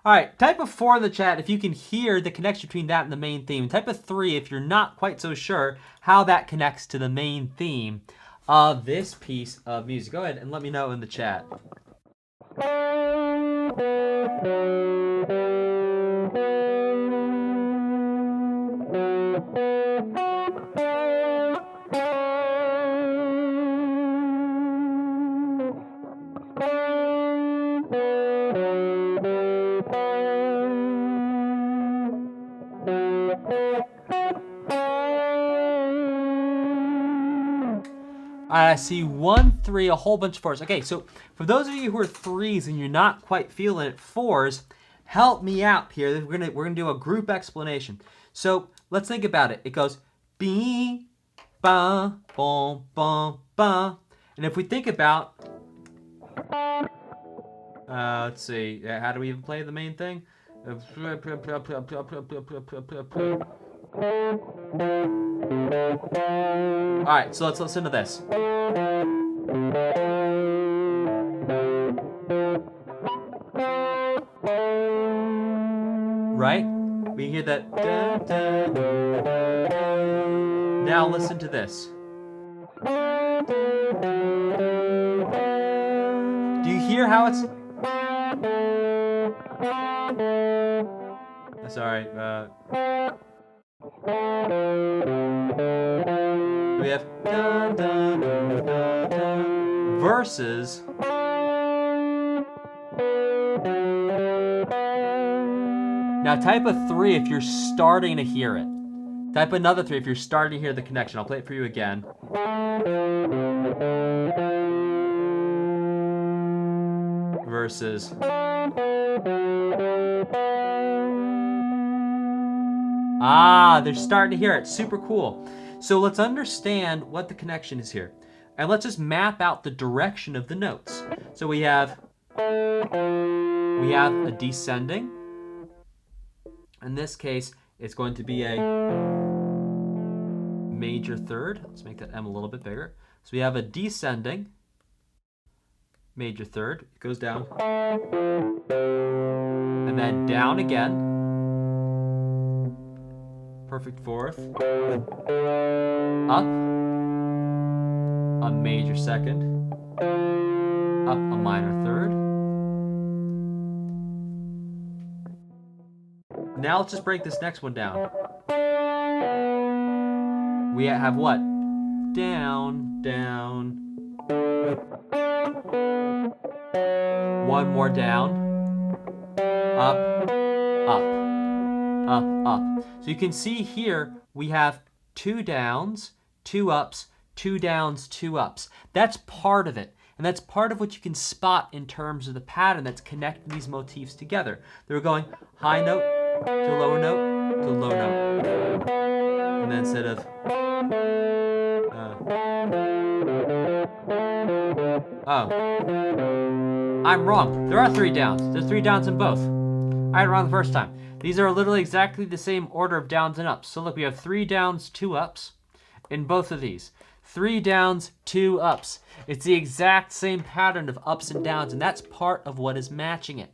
All right, type of 4 in the chat if you can hear the connection between that and the main theme. Type of 3 if you're not quite so sure how that connects to the main theme of this piece of music. Go ahead and let me know in the chat. I see 1, 3, a whole bunch of 4s. Okay, so for those of you who are 3s and you're not quite feeling it, 4s, help me out here. We're gonna do a group explanation. So let's think about it. It goes be ba bom bom ba, and if we think about, let's see, how do we even play the main thing? All right, so let's listen to this. Right? We hear that. Now listen to this. Do you hear how it's... Sorry. We have versus now type a 3 if you're starting to hear it. Type another 3 if you're starting to hear the connection. I'll play it for you again. Versus. Ah, they're starting to hear it. Super cool. So let's understand what the connection is here. And let's just map out the direction of the notes. So we have a descending. In this case, it's going to be a major third. Let's make that M a little bit bigger. So we have a descending major third. It goes down. And then down again. Perfect fourth. Up. A major second. Up a minor third. Now let's just break this next one down. We have what? Down, down. One more down. Up, up, up, up. So you can see here we have 2 downs, 2 ups, 2 downs, 2 ups. That's part of it. And that's part of what you can spot in terms of the pattern that's connecting these motifs together. They're going high note to lower note to low note. And then instead of oh, I'm wrong. There are 3 downs. There's 3 downs in both. I had it wrong the first time. These are literally exactly the same order of downs and ups. So look, we have 3 downs, 2 ups in both of these. 3 downs, 2 ups. It's the exact same pattern of ups and downs, and that's part of what is matching it.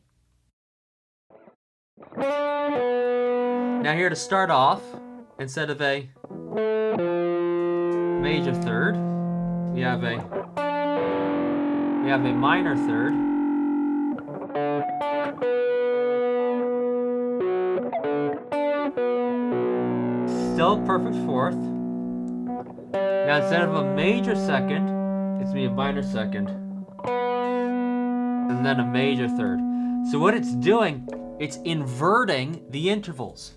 Now here to start off, instead of a major third, we have a minor third. Still perfect fourth. Now instead of a major second, it's gonna be a minor second. And then a major third. So what it's doing, it's inverting the intervals,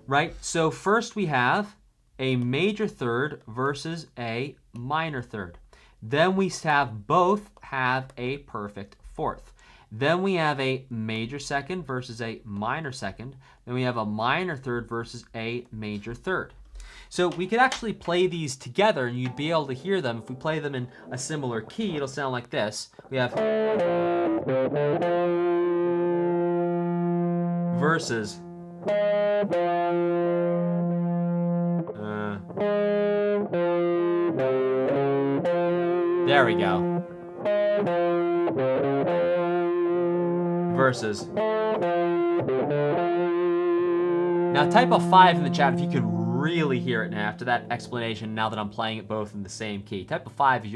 right? So first we have a major third versus a minor third. Then we have both have a perfect fourth. Then we have a major second versus a minor second. Then we have a minor third versus a major third. So we could actually play these together and you'd be able to hear them. If we play them in a similar key, it'll sound like this. We have versus there we go. Versus. Now type a 5 in the chat if you could really hear it now after that explanation, now that I'm playing it both in the same key. Type a 5 if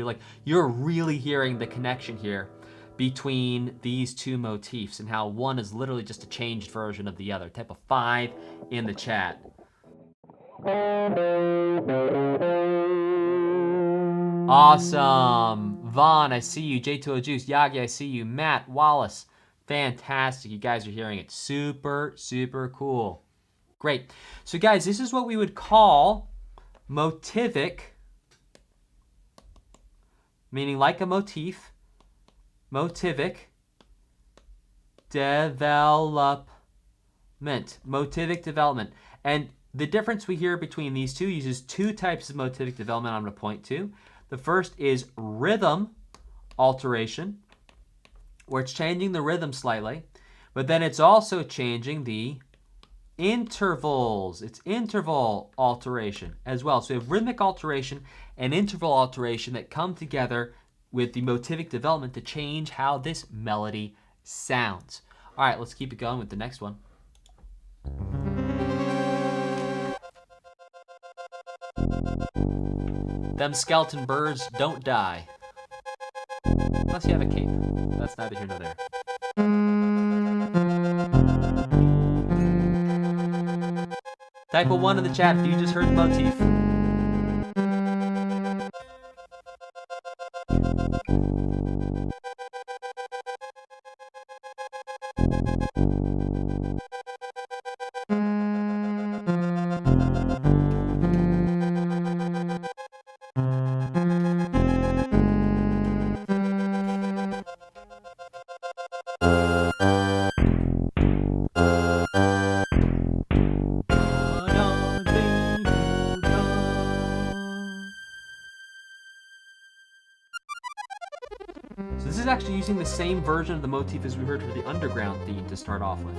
you're really hearing the connection here between these 2 motifs and how one is literally just a changed version of the other. Type a 5 in the chat. Awesome. Vaughn, I see you. J2O Juice. Yagi, I see you. Matt, Wallace. Fantastic. You guys are hearing it. Super, super cool. Great. So guys, this is what we would call motivic, meaning like a motif, motivic development. Motivic development. And the difference we hear between these two uses 2 types of motivic development I'm going to point to. The first is rhythm alteration, where it's changing the rhythm slightly, but then it's also changing the intervals. It's interval alteration as well. So we have rhythmic alteration and interval alteration that come together with the motivic development to change how this melody sounds. All right, let's keep it going with the next one. Them skeleton birds don't die. Unless you have a cape. That's neither here nor there. Type a 1 in the chat if you just heard the motif. So this is actually using the same version of the motif as we heard for the underground theme to start off with.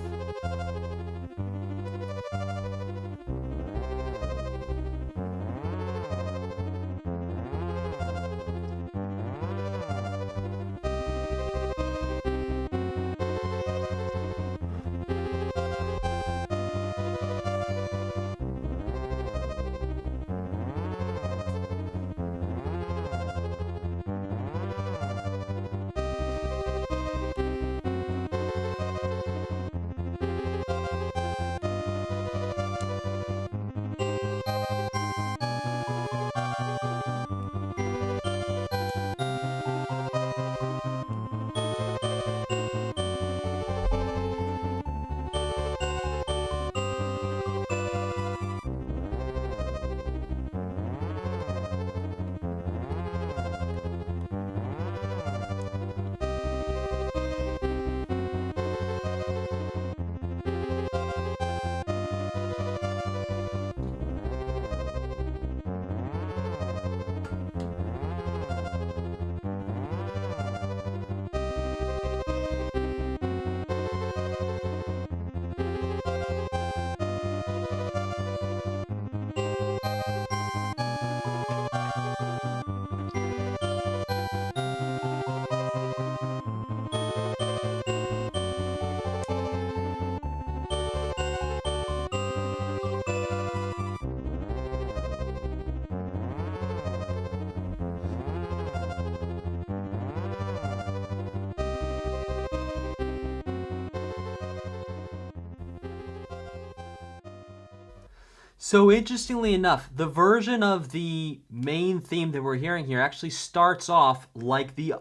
So interestingly enough, the version of the main theme that we're hearing here actually starts off like the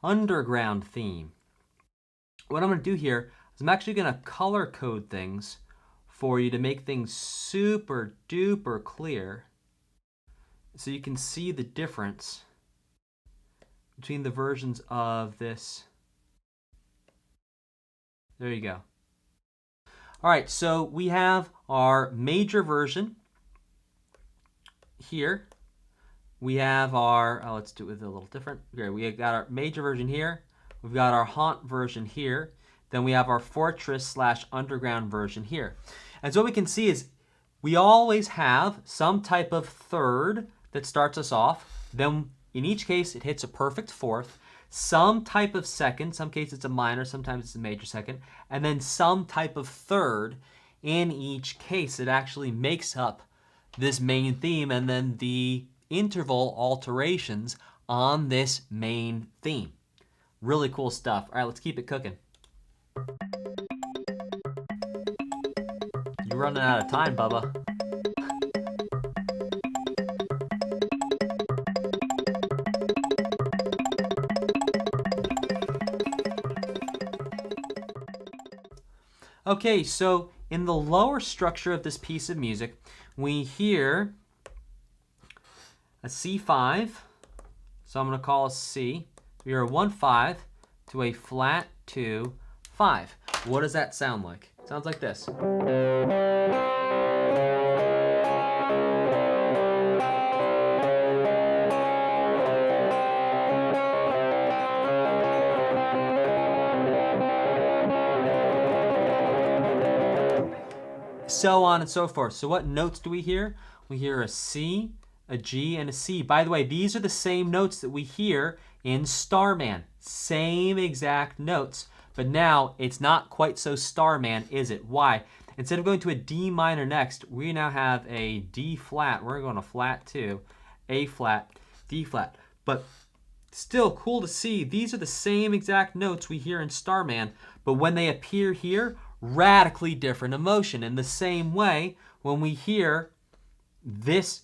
underground theme. What I'm going to do here is I'm actually going to color code things for you to make things super duper clear so you can see the difference between the versions of this. There you go. All right, so we have our major version here. We have our, let's do it a little different. Here, we got our major version here. We've got our haunt version here. Then we have our fortress / underground version here. And so what we can see is we always have some type of third that starts us off. Then in each case, it hits a perfect fourth. Some type of second, some cases it's a minor, sometimes it's a major second, and then some type of third. In each case, it actually makes up this main theme and then the interval alterations on this main theme. Really cool stuff. All right, let's keep it cooking. You're running out of time, Bubba. Okay, so in the lower structure of this piece of music, we hear a C5, so I'm going to call a C. We hear a 1-5 to a flat 2-5. What does that sound like? It sounds like this. So on and so forth. So what notes do we hear? We hear a C, a G, and a C. By the way, these are the same notes that we hear in Starman. Same exact notes. But now it's not quite so Starman, is it? Why? Instead of going to a D minor next, we now have a D flat. We're going to flat 2, A flat, D flat. But still cool to see. These are the same exact notes we hear in Starman, but when they appear here, radically different emotion. In the same way, when we hear this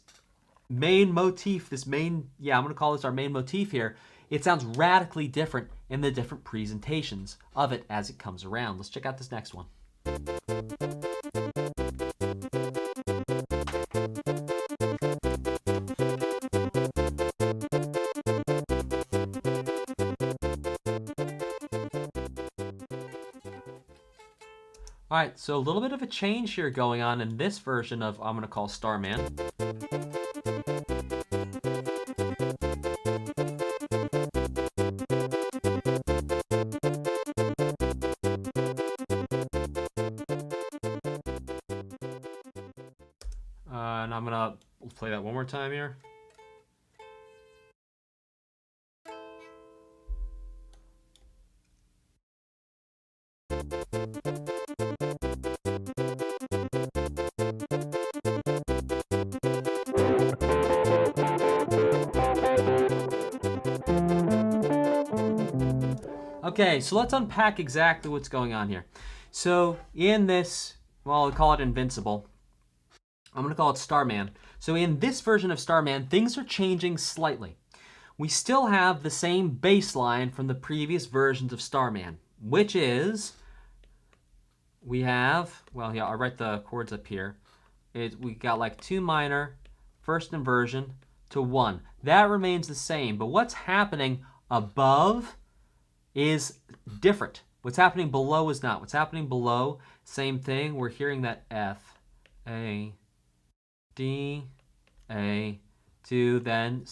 main motif, I'm going to call this our main motif here, it sounds radically different in the different presentations of it as it comes around. Let's check out this next one. All right, so a little bit of a change here going on in this version of I'm going to call Starman. And I'm going to play that one more time here. Okay, so let's unpack exactly what's going on here. So in this, well, I'll call it Invincible. I'm going to call it Starman. So in this version of Starman, things are changing slightly. We still have the same bass line from the previous versions of Starman, which is, we have, well, yeah, I'll write the chords up here. We got like 2 minor, first inversion to 1. That remains the same, but what's happening above is different. What's happening below is not. What's happening below, same thing. We're hearing that F, A, D, A, 2, then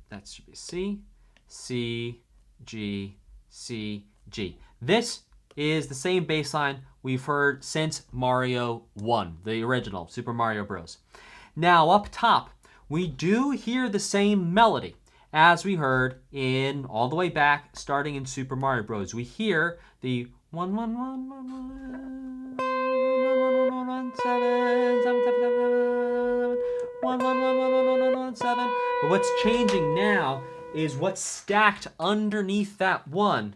that should be C, C, G, C, G. This is the same bass line we've heard since Mario 1, the original Super Mario Bros. Now up top, we do hear the same melody as we heard in all the way back, starting in Super Mario Bros. We hear the 1 1 1 1 1 7 7 1 1 1 1 1 7. But what's changing now is what's stacked underneath that 1.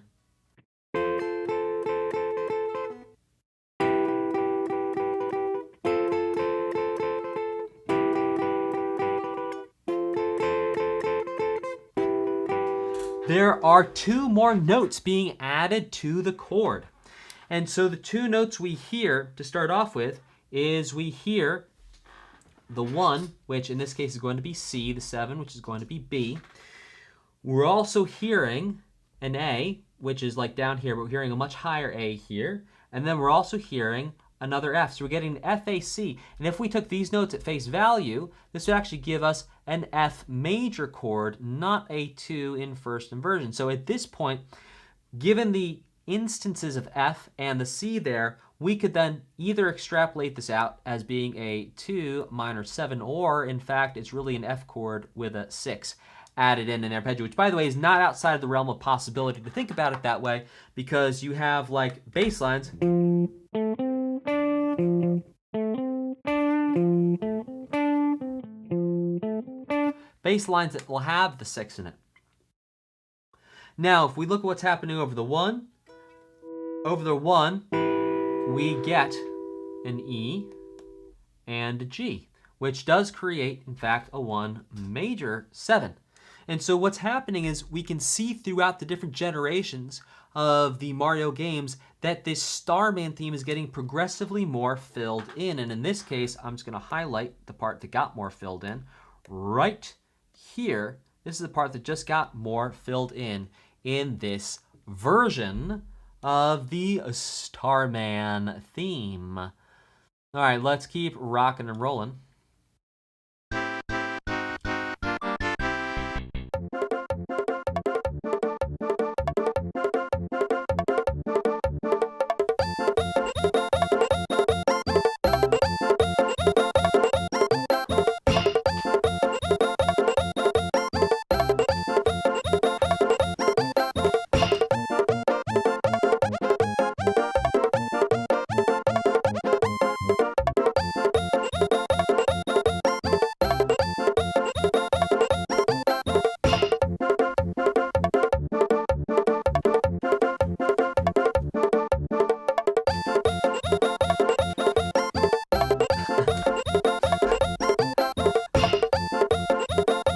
there are 2 more notes being added to the chord. And so the 2 notes we hear to start off with is we hear the 1, which in this case is going to be C, the 7, which is going to be B. We're also hearing an A, which is like down here, but we're hearing a much higher A here. And then we're also hearing another F. So we're getting an F, A, C. And if we took these notes at face value, this would actually give us an F major chord, not a 2 in first inversion. So at this point, given the instances of F and the C there, we could then either extrapolate this out as being a 2 minor 7, or in fact, it's really an F chord with a 6 added in an arpeggio, which by the way is not outside of the realm of possibility to think about it that way, because you have like bass lines. Bass lines that will have the 6 in it. Now, if we look at what's happening over the 1, we get an E and a G, which does create, in fact, a 1 major 7. And so what's happening is we can see throughout the different generations of the Mario games that this Starman theme is getting progressively more filled in. And in this case, I'm just going to highlight the part that got more filled in right here. This is the part that just got more filled in this version of the Starman theme. All right, let's keep rocking and rolling.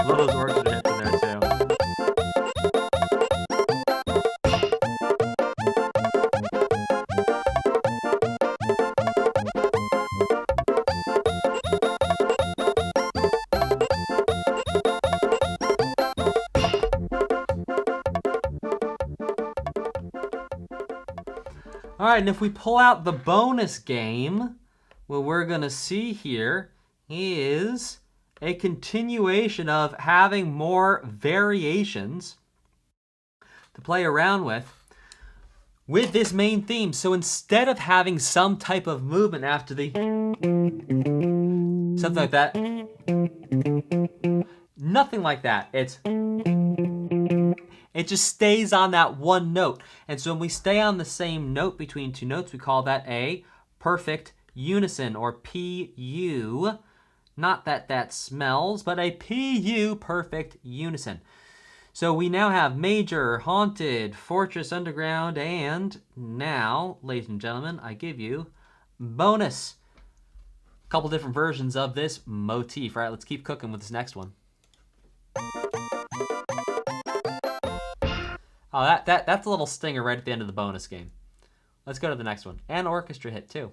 Love those orchestra hits in there too. All right, and if we pull out the bonus game, what we're gonna see here is a continuation of having more variations to play around with this main theme. So instead of having some type of movement after the something like that, nothing like that. It just stays on that one note. And so when we stay on the same note between 2 notes, we call that a perfect unison, or PU. Not that that smells, but a PU, perfect unison. So we now have major, haunted, fortress, underground, and now, ladies and gentlemen, I give you bonus. A couple different versions of this motif. All right, let's keep cooking with this next one. Oh, that's a little stinger right at the end of the bonus game. Let's go to the next one. And orchestra hit too.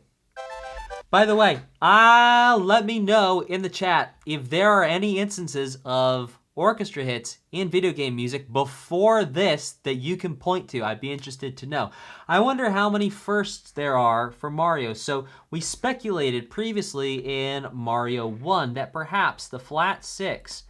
By the way, let me know in the chat if there are any instances of orchestra hits in video game music before this that you can point to. I'd be interested to know. I wonder how many firsts there are for Mario. So we speculated previously in Mario 1 that perhaps the flat 6,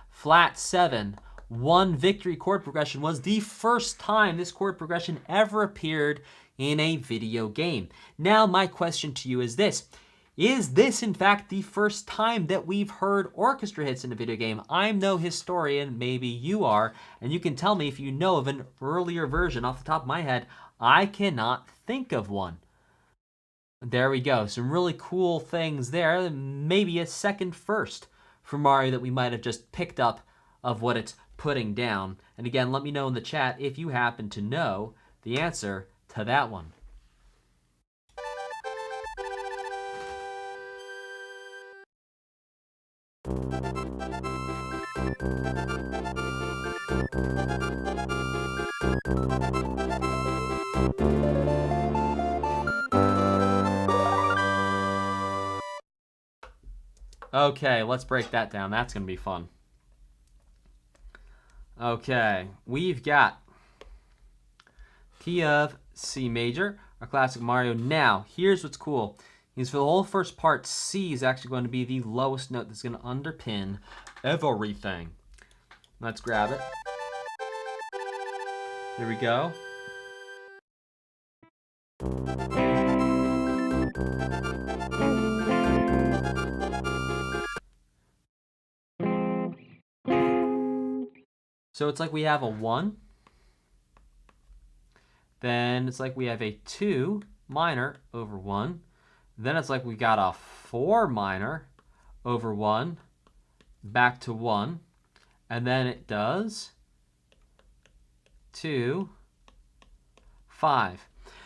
flat 7, 1 victory chord progression was the first time this chord progression ever appeared in a video game. Now my question to you is this. Is this in fact the first time that we've heard orchestra hits in a video game? I'm no historian, maybe you are, and you can tell me if you know of an earlier version. Off the top of my head, I cannot think of one. There we go, some really cool things there. Maybe a second first for Mario that we might have just picked up of what it's putting down. And again, let me know in the chat if you happen to know the answer to that one. Okay, let's break that down. That's going to be fun. Okay, we've got key of C major, our classic Mario. Now, here's what's cool. Is for the whole first part, C is actually going to be the lowest note that's going to underpin everything. Let's grab it. Here we go. So it's like we have a 1. Then it's like we have a 2 minor over 1. Then it's like we got a 4 minor over 1, back to 1. And then it does 2, 5.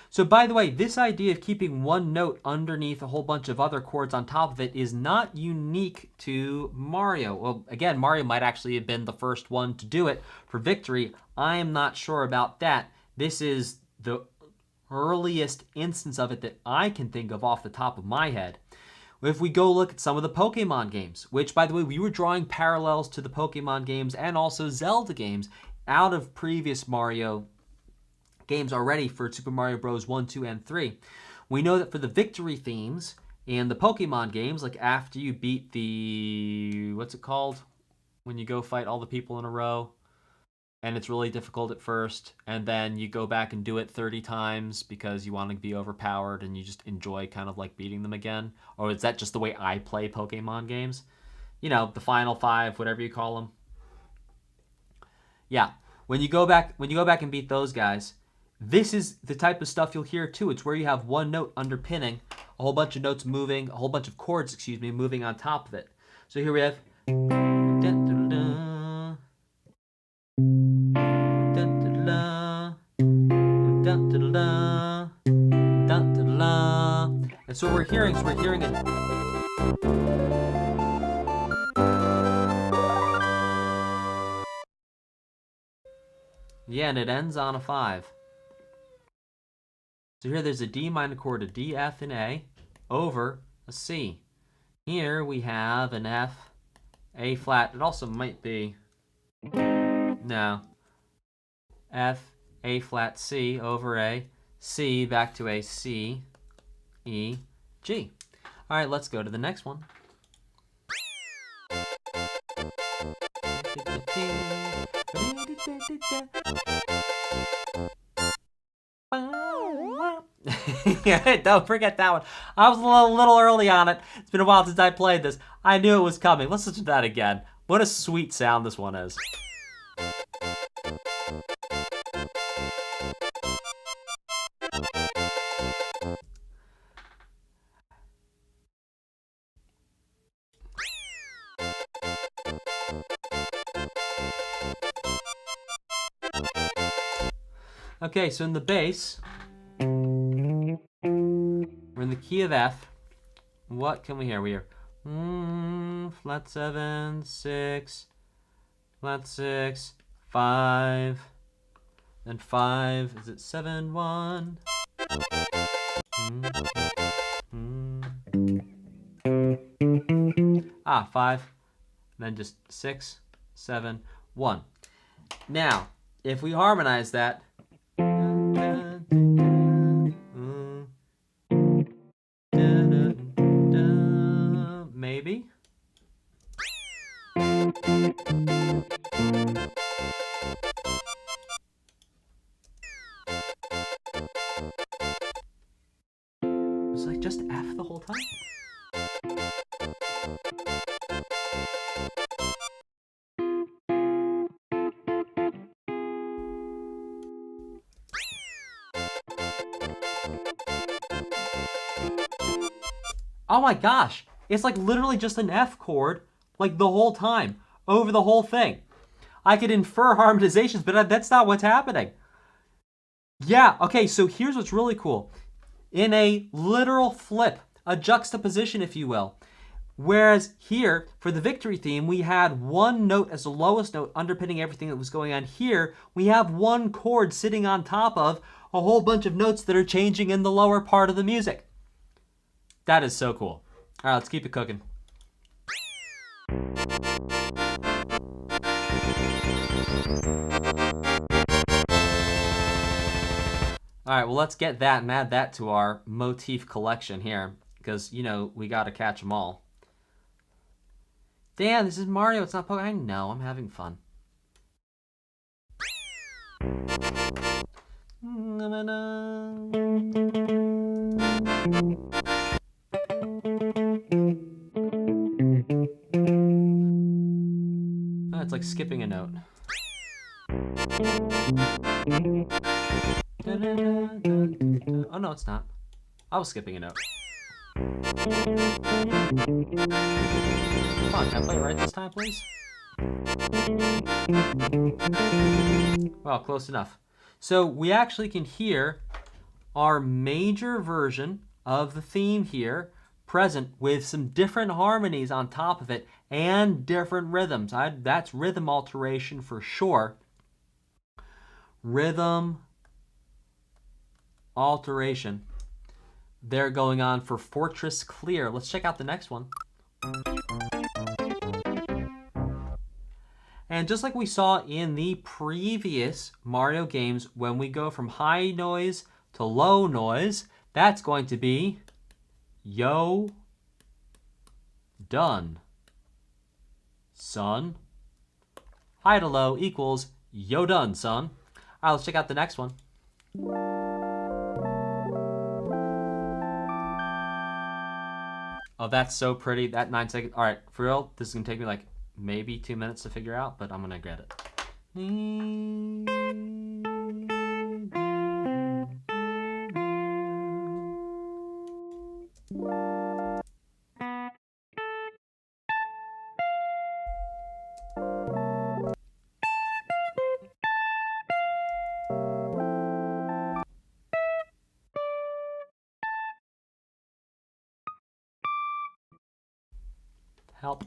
So by the way, this idea of keeping one note underneath a whole bunch of other chords on top of it is not unique to Mario. Well, again, Mario might actually have been the first one to do it for Victory. I am not sure about that. This is the earliest instance of it that I can think of off the top of my head. If we go look at some of the Pokemon games, which, by the way, we were drawing parallels to the Pokemon games and also Zelda games out of previous Mario games already for Super Mario Bros. 1, 2, and 3. We know that for the Victory themes in the Pokemon games, like after you beat the... what's it called? When you go fight all the people in a row, and it's really difficult at first, and then you go back and do it 30 times because you want to be overpowered and you just enjoy kind of like beating them again? Or is that just the way I play Pokemon games? You know, the final 5, whatever you call them. Yeah, when you go back and beat those guys, this is the type of stuff you'll hear too. It's where you have one note underpinning a whole bunch of notes moving, a whole bunch of chords, moving on top of it. So here we have... And so what we're hearing is it. Yeah, and it ends on a 5. So here there's a D minor chord, a D, F, and A over a C. Here we have an F, A flat. It also might be, no, F, A flat, C over A, C back to a C, E, G. All right, let's go to the next one. Yeah, don't forget that one. I was a little early on it. It's been a while since I played this. I knew it was coming. Let's listen to that again. What a sweet sound this one is. Okay, so in the bass, we're in the key of F. What can we hear? We hear flat 7, 6, flat 6, 5, then 5. Is it 7, 1? Ah, 5. Then just 6, 7, 1. Now, if we harmonize that, maybe. Was I just F the whole time? Oh my gosh, it's like literally just an F chord, like the whole time, over the whole thing. I could infer harmonizations, but that's not what's happening. Yeah, okay, so here's what's really cool. In a literal flip, a juxtaposition, if you will, whereas here, for the Victory theme, we had one note as the lowest note underpinning everything that was going on. Here, we have one chord sitting on top of a whole bunch of notes that are changing in the lower part of the music. That is so cool. All right, let's keep it cooking. All right, well, let's get that and add that to our motif collection here, because, you know, we got to catch them all. Dan, this is Mario. It's not Pokemon. I know. I'm having fun. Oh, it's like skipping a note. Oh, no, it's not. I was skipping a note. Come on, can I play it right this time, please? Well, close enough. So we actually can hear our major version of the theme here present with some different harmonies on top of it and different rhythms. That's rhythm alteration for sure. Rhythm alteration. They're going on for Fortress Clear. Let's check out the next one. And just like we saw in the previous Mario games, when we go from high noise to low noise, that's going to be yo done, son. High to low equals yo done, son. All right, let's check out the next one. Oh, that's so pretty. That 9 seconds. All right, for real, this is going to take me like maybe 2 minutes to figure out, but I'm going to get it. Help.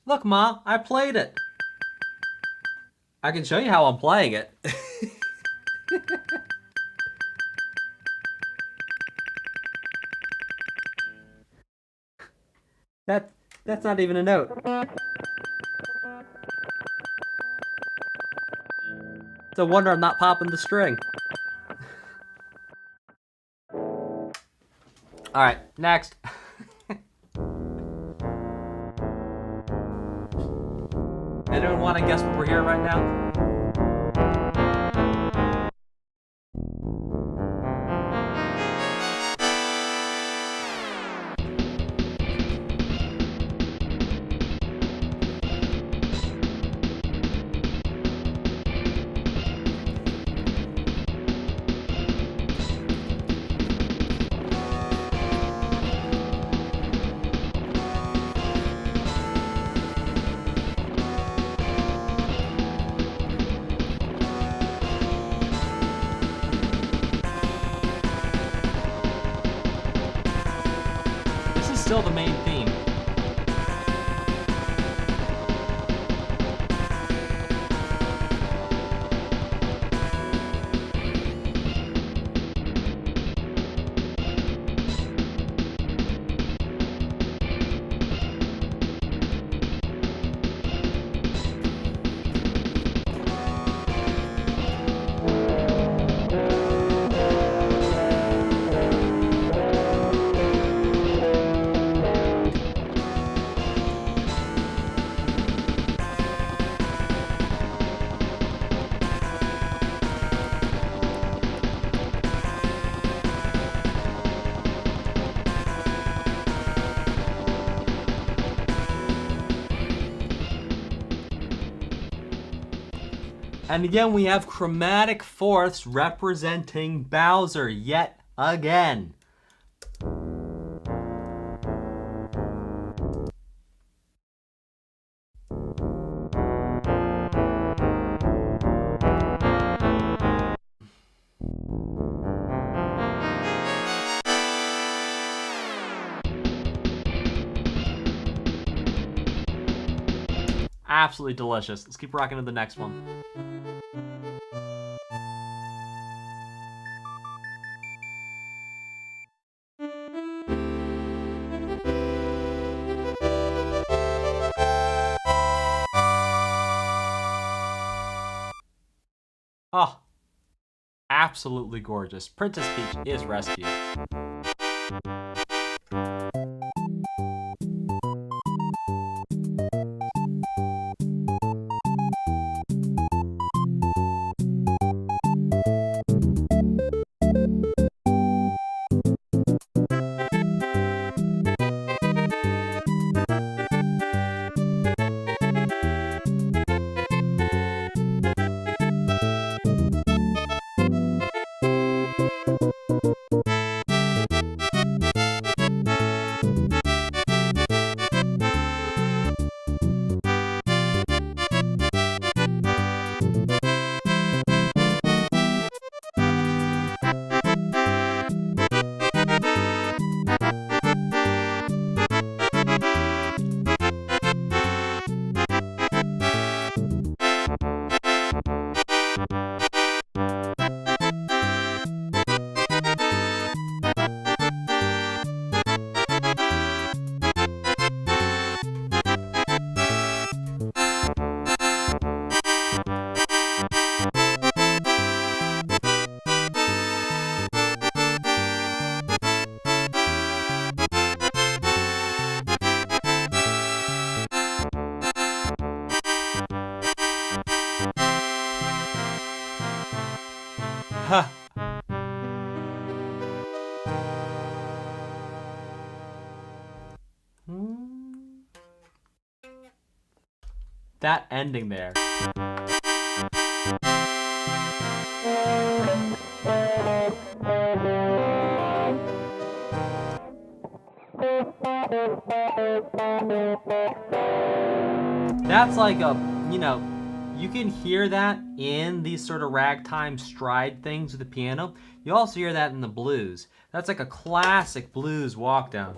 Look, Ma, I played it. I can show you how I'm playing it. That's not even a note. It's a wonder I'm not popping the string. All right, next. Anyone want to guess what we're hearing right now? Still the main theme. And again, we have chromatic fourths representing Bowser yet again. Absolutely delicious. Let's keep rocking to the next one. Oh, absolutely gorgeous. Princess Peach is rescued. Huh. That ending there. That's like a, you can hear that in these sort of ragtime stride things with the piano. You also hear that in the blues. That's like a classic blues walk down.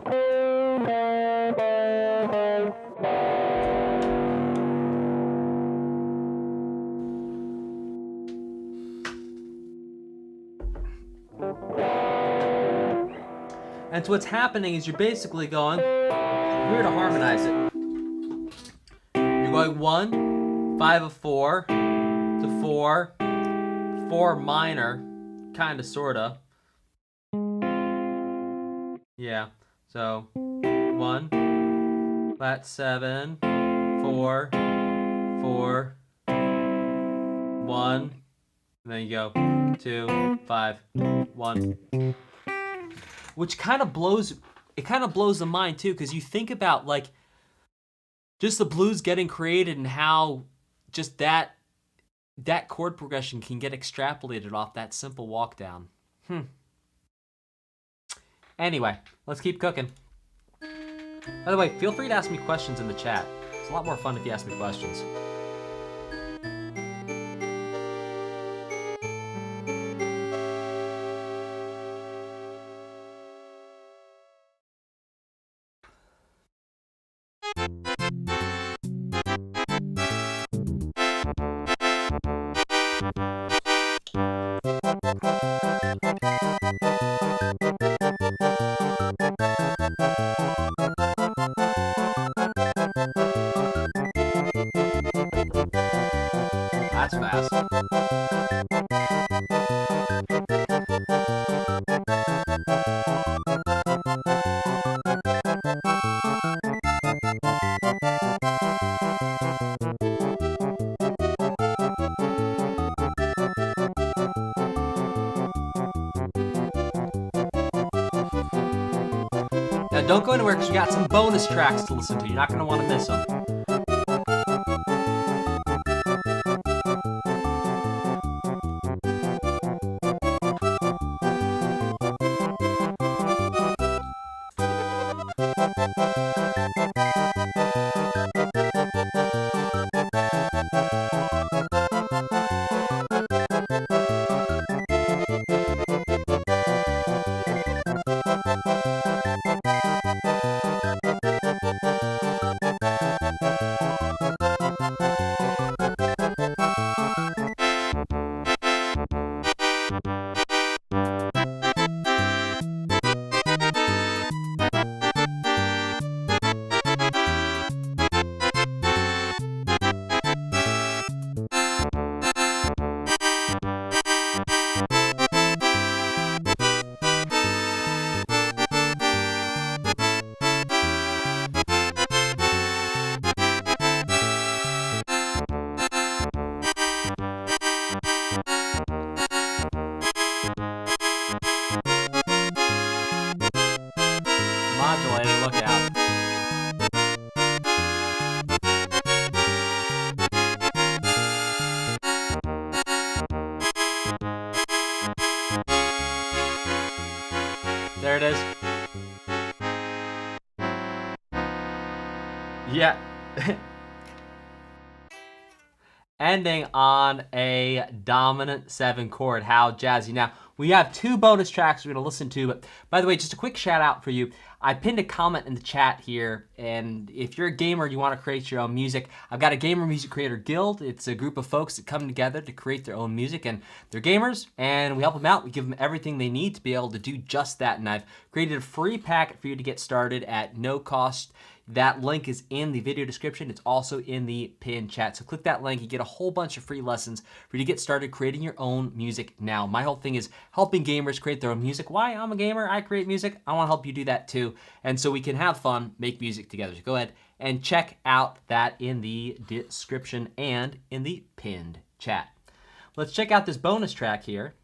And so what's happening is you're basically going, we're to harmonize it. You're going 1, 5 of 4, to 4, 4 minor, kinda sorta. Yeah, so 1, flat 7, 4, 4, 1, and then you go 2, 5, 1. Which kind of blows the mind too, because you think about like just the blues getting created and how just that chord progression can get extrapolated off that simple walk down. Anyway, let's keep cooking. By the way, feel free to ask me questions in the chat. It's a lot more fun if you ask me questions. That's fast. Now don't go anywhere because we got some bonus tracks to listen to. You're not going to want to miss them. There it is. Yeah. Ending on a dominant 7 chord. How jazzy. Now, we have 2 bonus tracks we're going to listen to, but by the way, just a quick shout out for you. I pinned a comment in the chat here, and if you're a gamer and you want to create your own music, I've got a Gamer Music Creator Guild. It's a group of folks that come together to create their own music, and they're gamers, and we help them out. We give them everything they need to be able to do just that, and I've created a free packet for you to get started at no cost. That link is in the video description. It's also in the pinned chat. So click that link. You get a whole bunch of free lessons for you to get started creating your own music now. My whole thing is helping gamers create their own music. Why? I'm a gamer. I create music. I want to help you do that too. And so we can have fun, make music together. So go ahead and check out that in the description and in the pinned chat. Let's check out this bonus track here.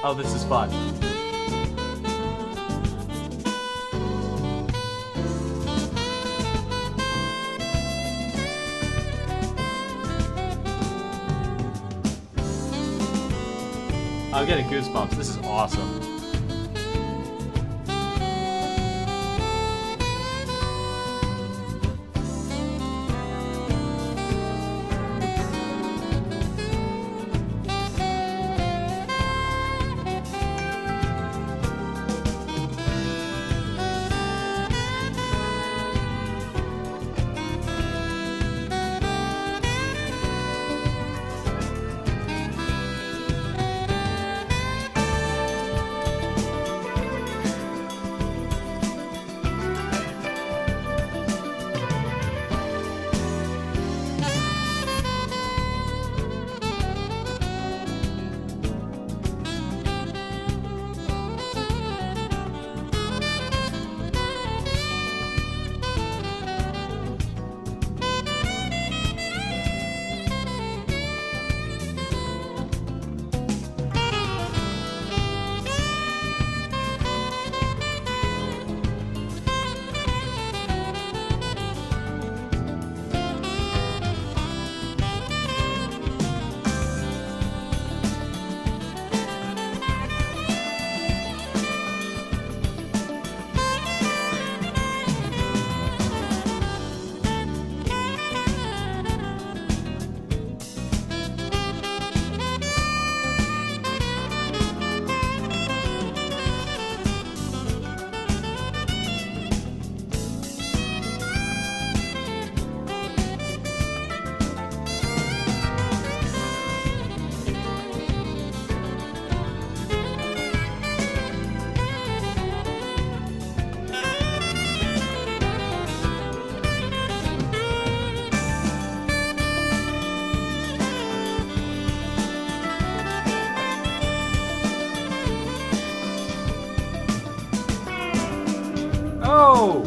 Oh, this is fun. I'm getting goosebumps. This is awesome. Oh!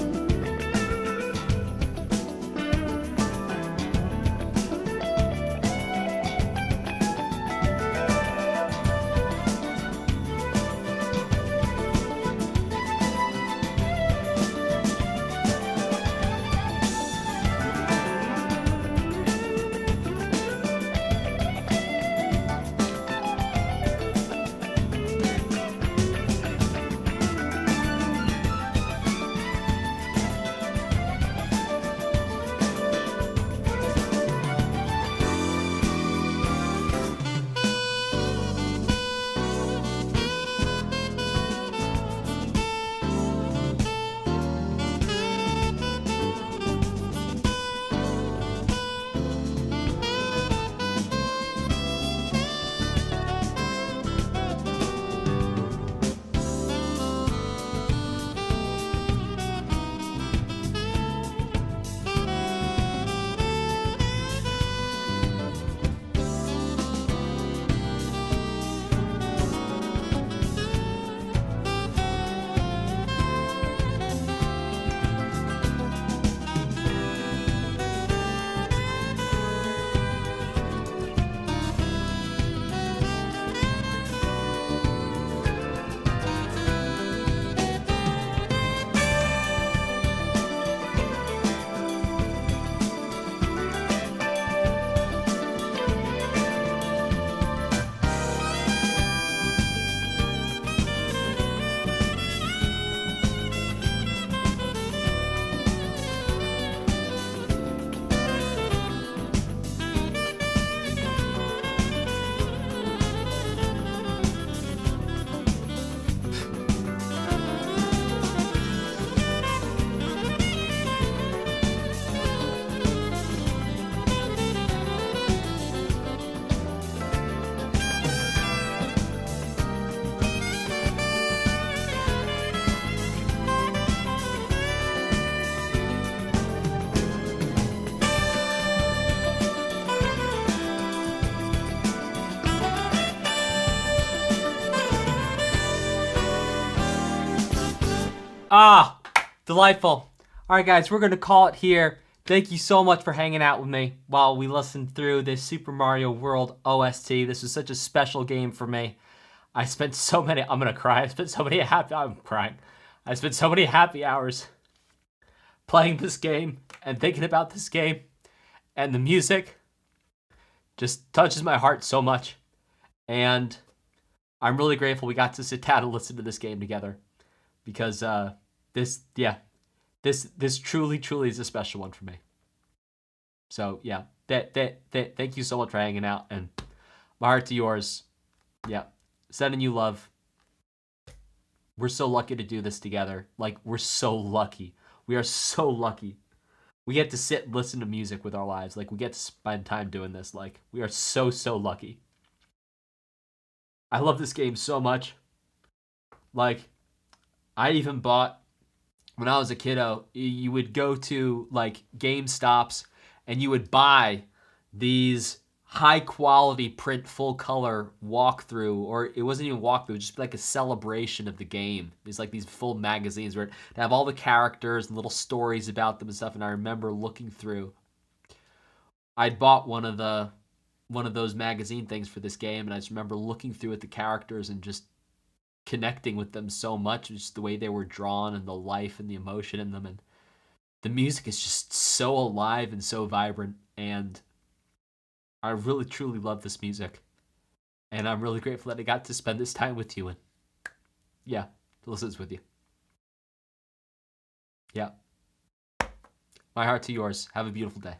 Ah, delightful. All right, guys, we're going to call it here. Thank you so much for hanging out with me while we listened through this Super Mario World OST. This was such a special game for me. I spent so many, I'm going to cry. I'm crying. I spent so many happy hours playing this game and thinking about this game, and the music just touches my heart so much. And I'm really grateful we got to sit down and listen to this game together, because this truly is a special one for me. So yeah, thank you so much for hanging out, and my heart to yours. Yeah, sending you love. We're so lucky to do this together. Like, we're so lucky. We are so lucky. We get to sit and listen to music with our lives. Like, we get to spend time doing this. Like, we are so lucky. I love this game so much. Like, I even bought, when I was a kiddo, you would go to like GameStops and you would buy these high quality print full color walkthrough, or it wasn't even walkthrough, it was just like a celebration of the game. It's like these full magazines where it have all the characters and little stories about them and stuff. And I remember looking through. I'd bought one of those magazine things for this game, and I just remember looking through at the characters and just connecting with them so much, just the way they were drawn and the life and the emotion in them. And the music is just so alive and so vibrant, and I really truly love this music, and I'm really grateful that I got to spend this time with you, and yeah, to listen with you. Yeah, my heart to yours. Have a beautiful day.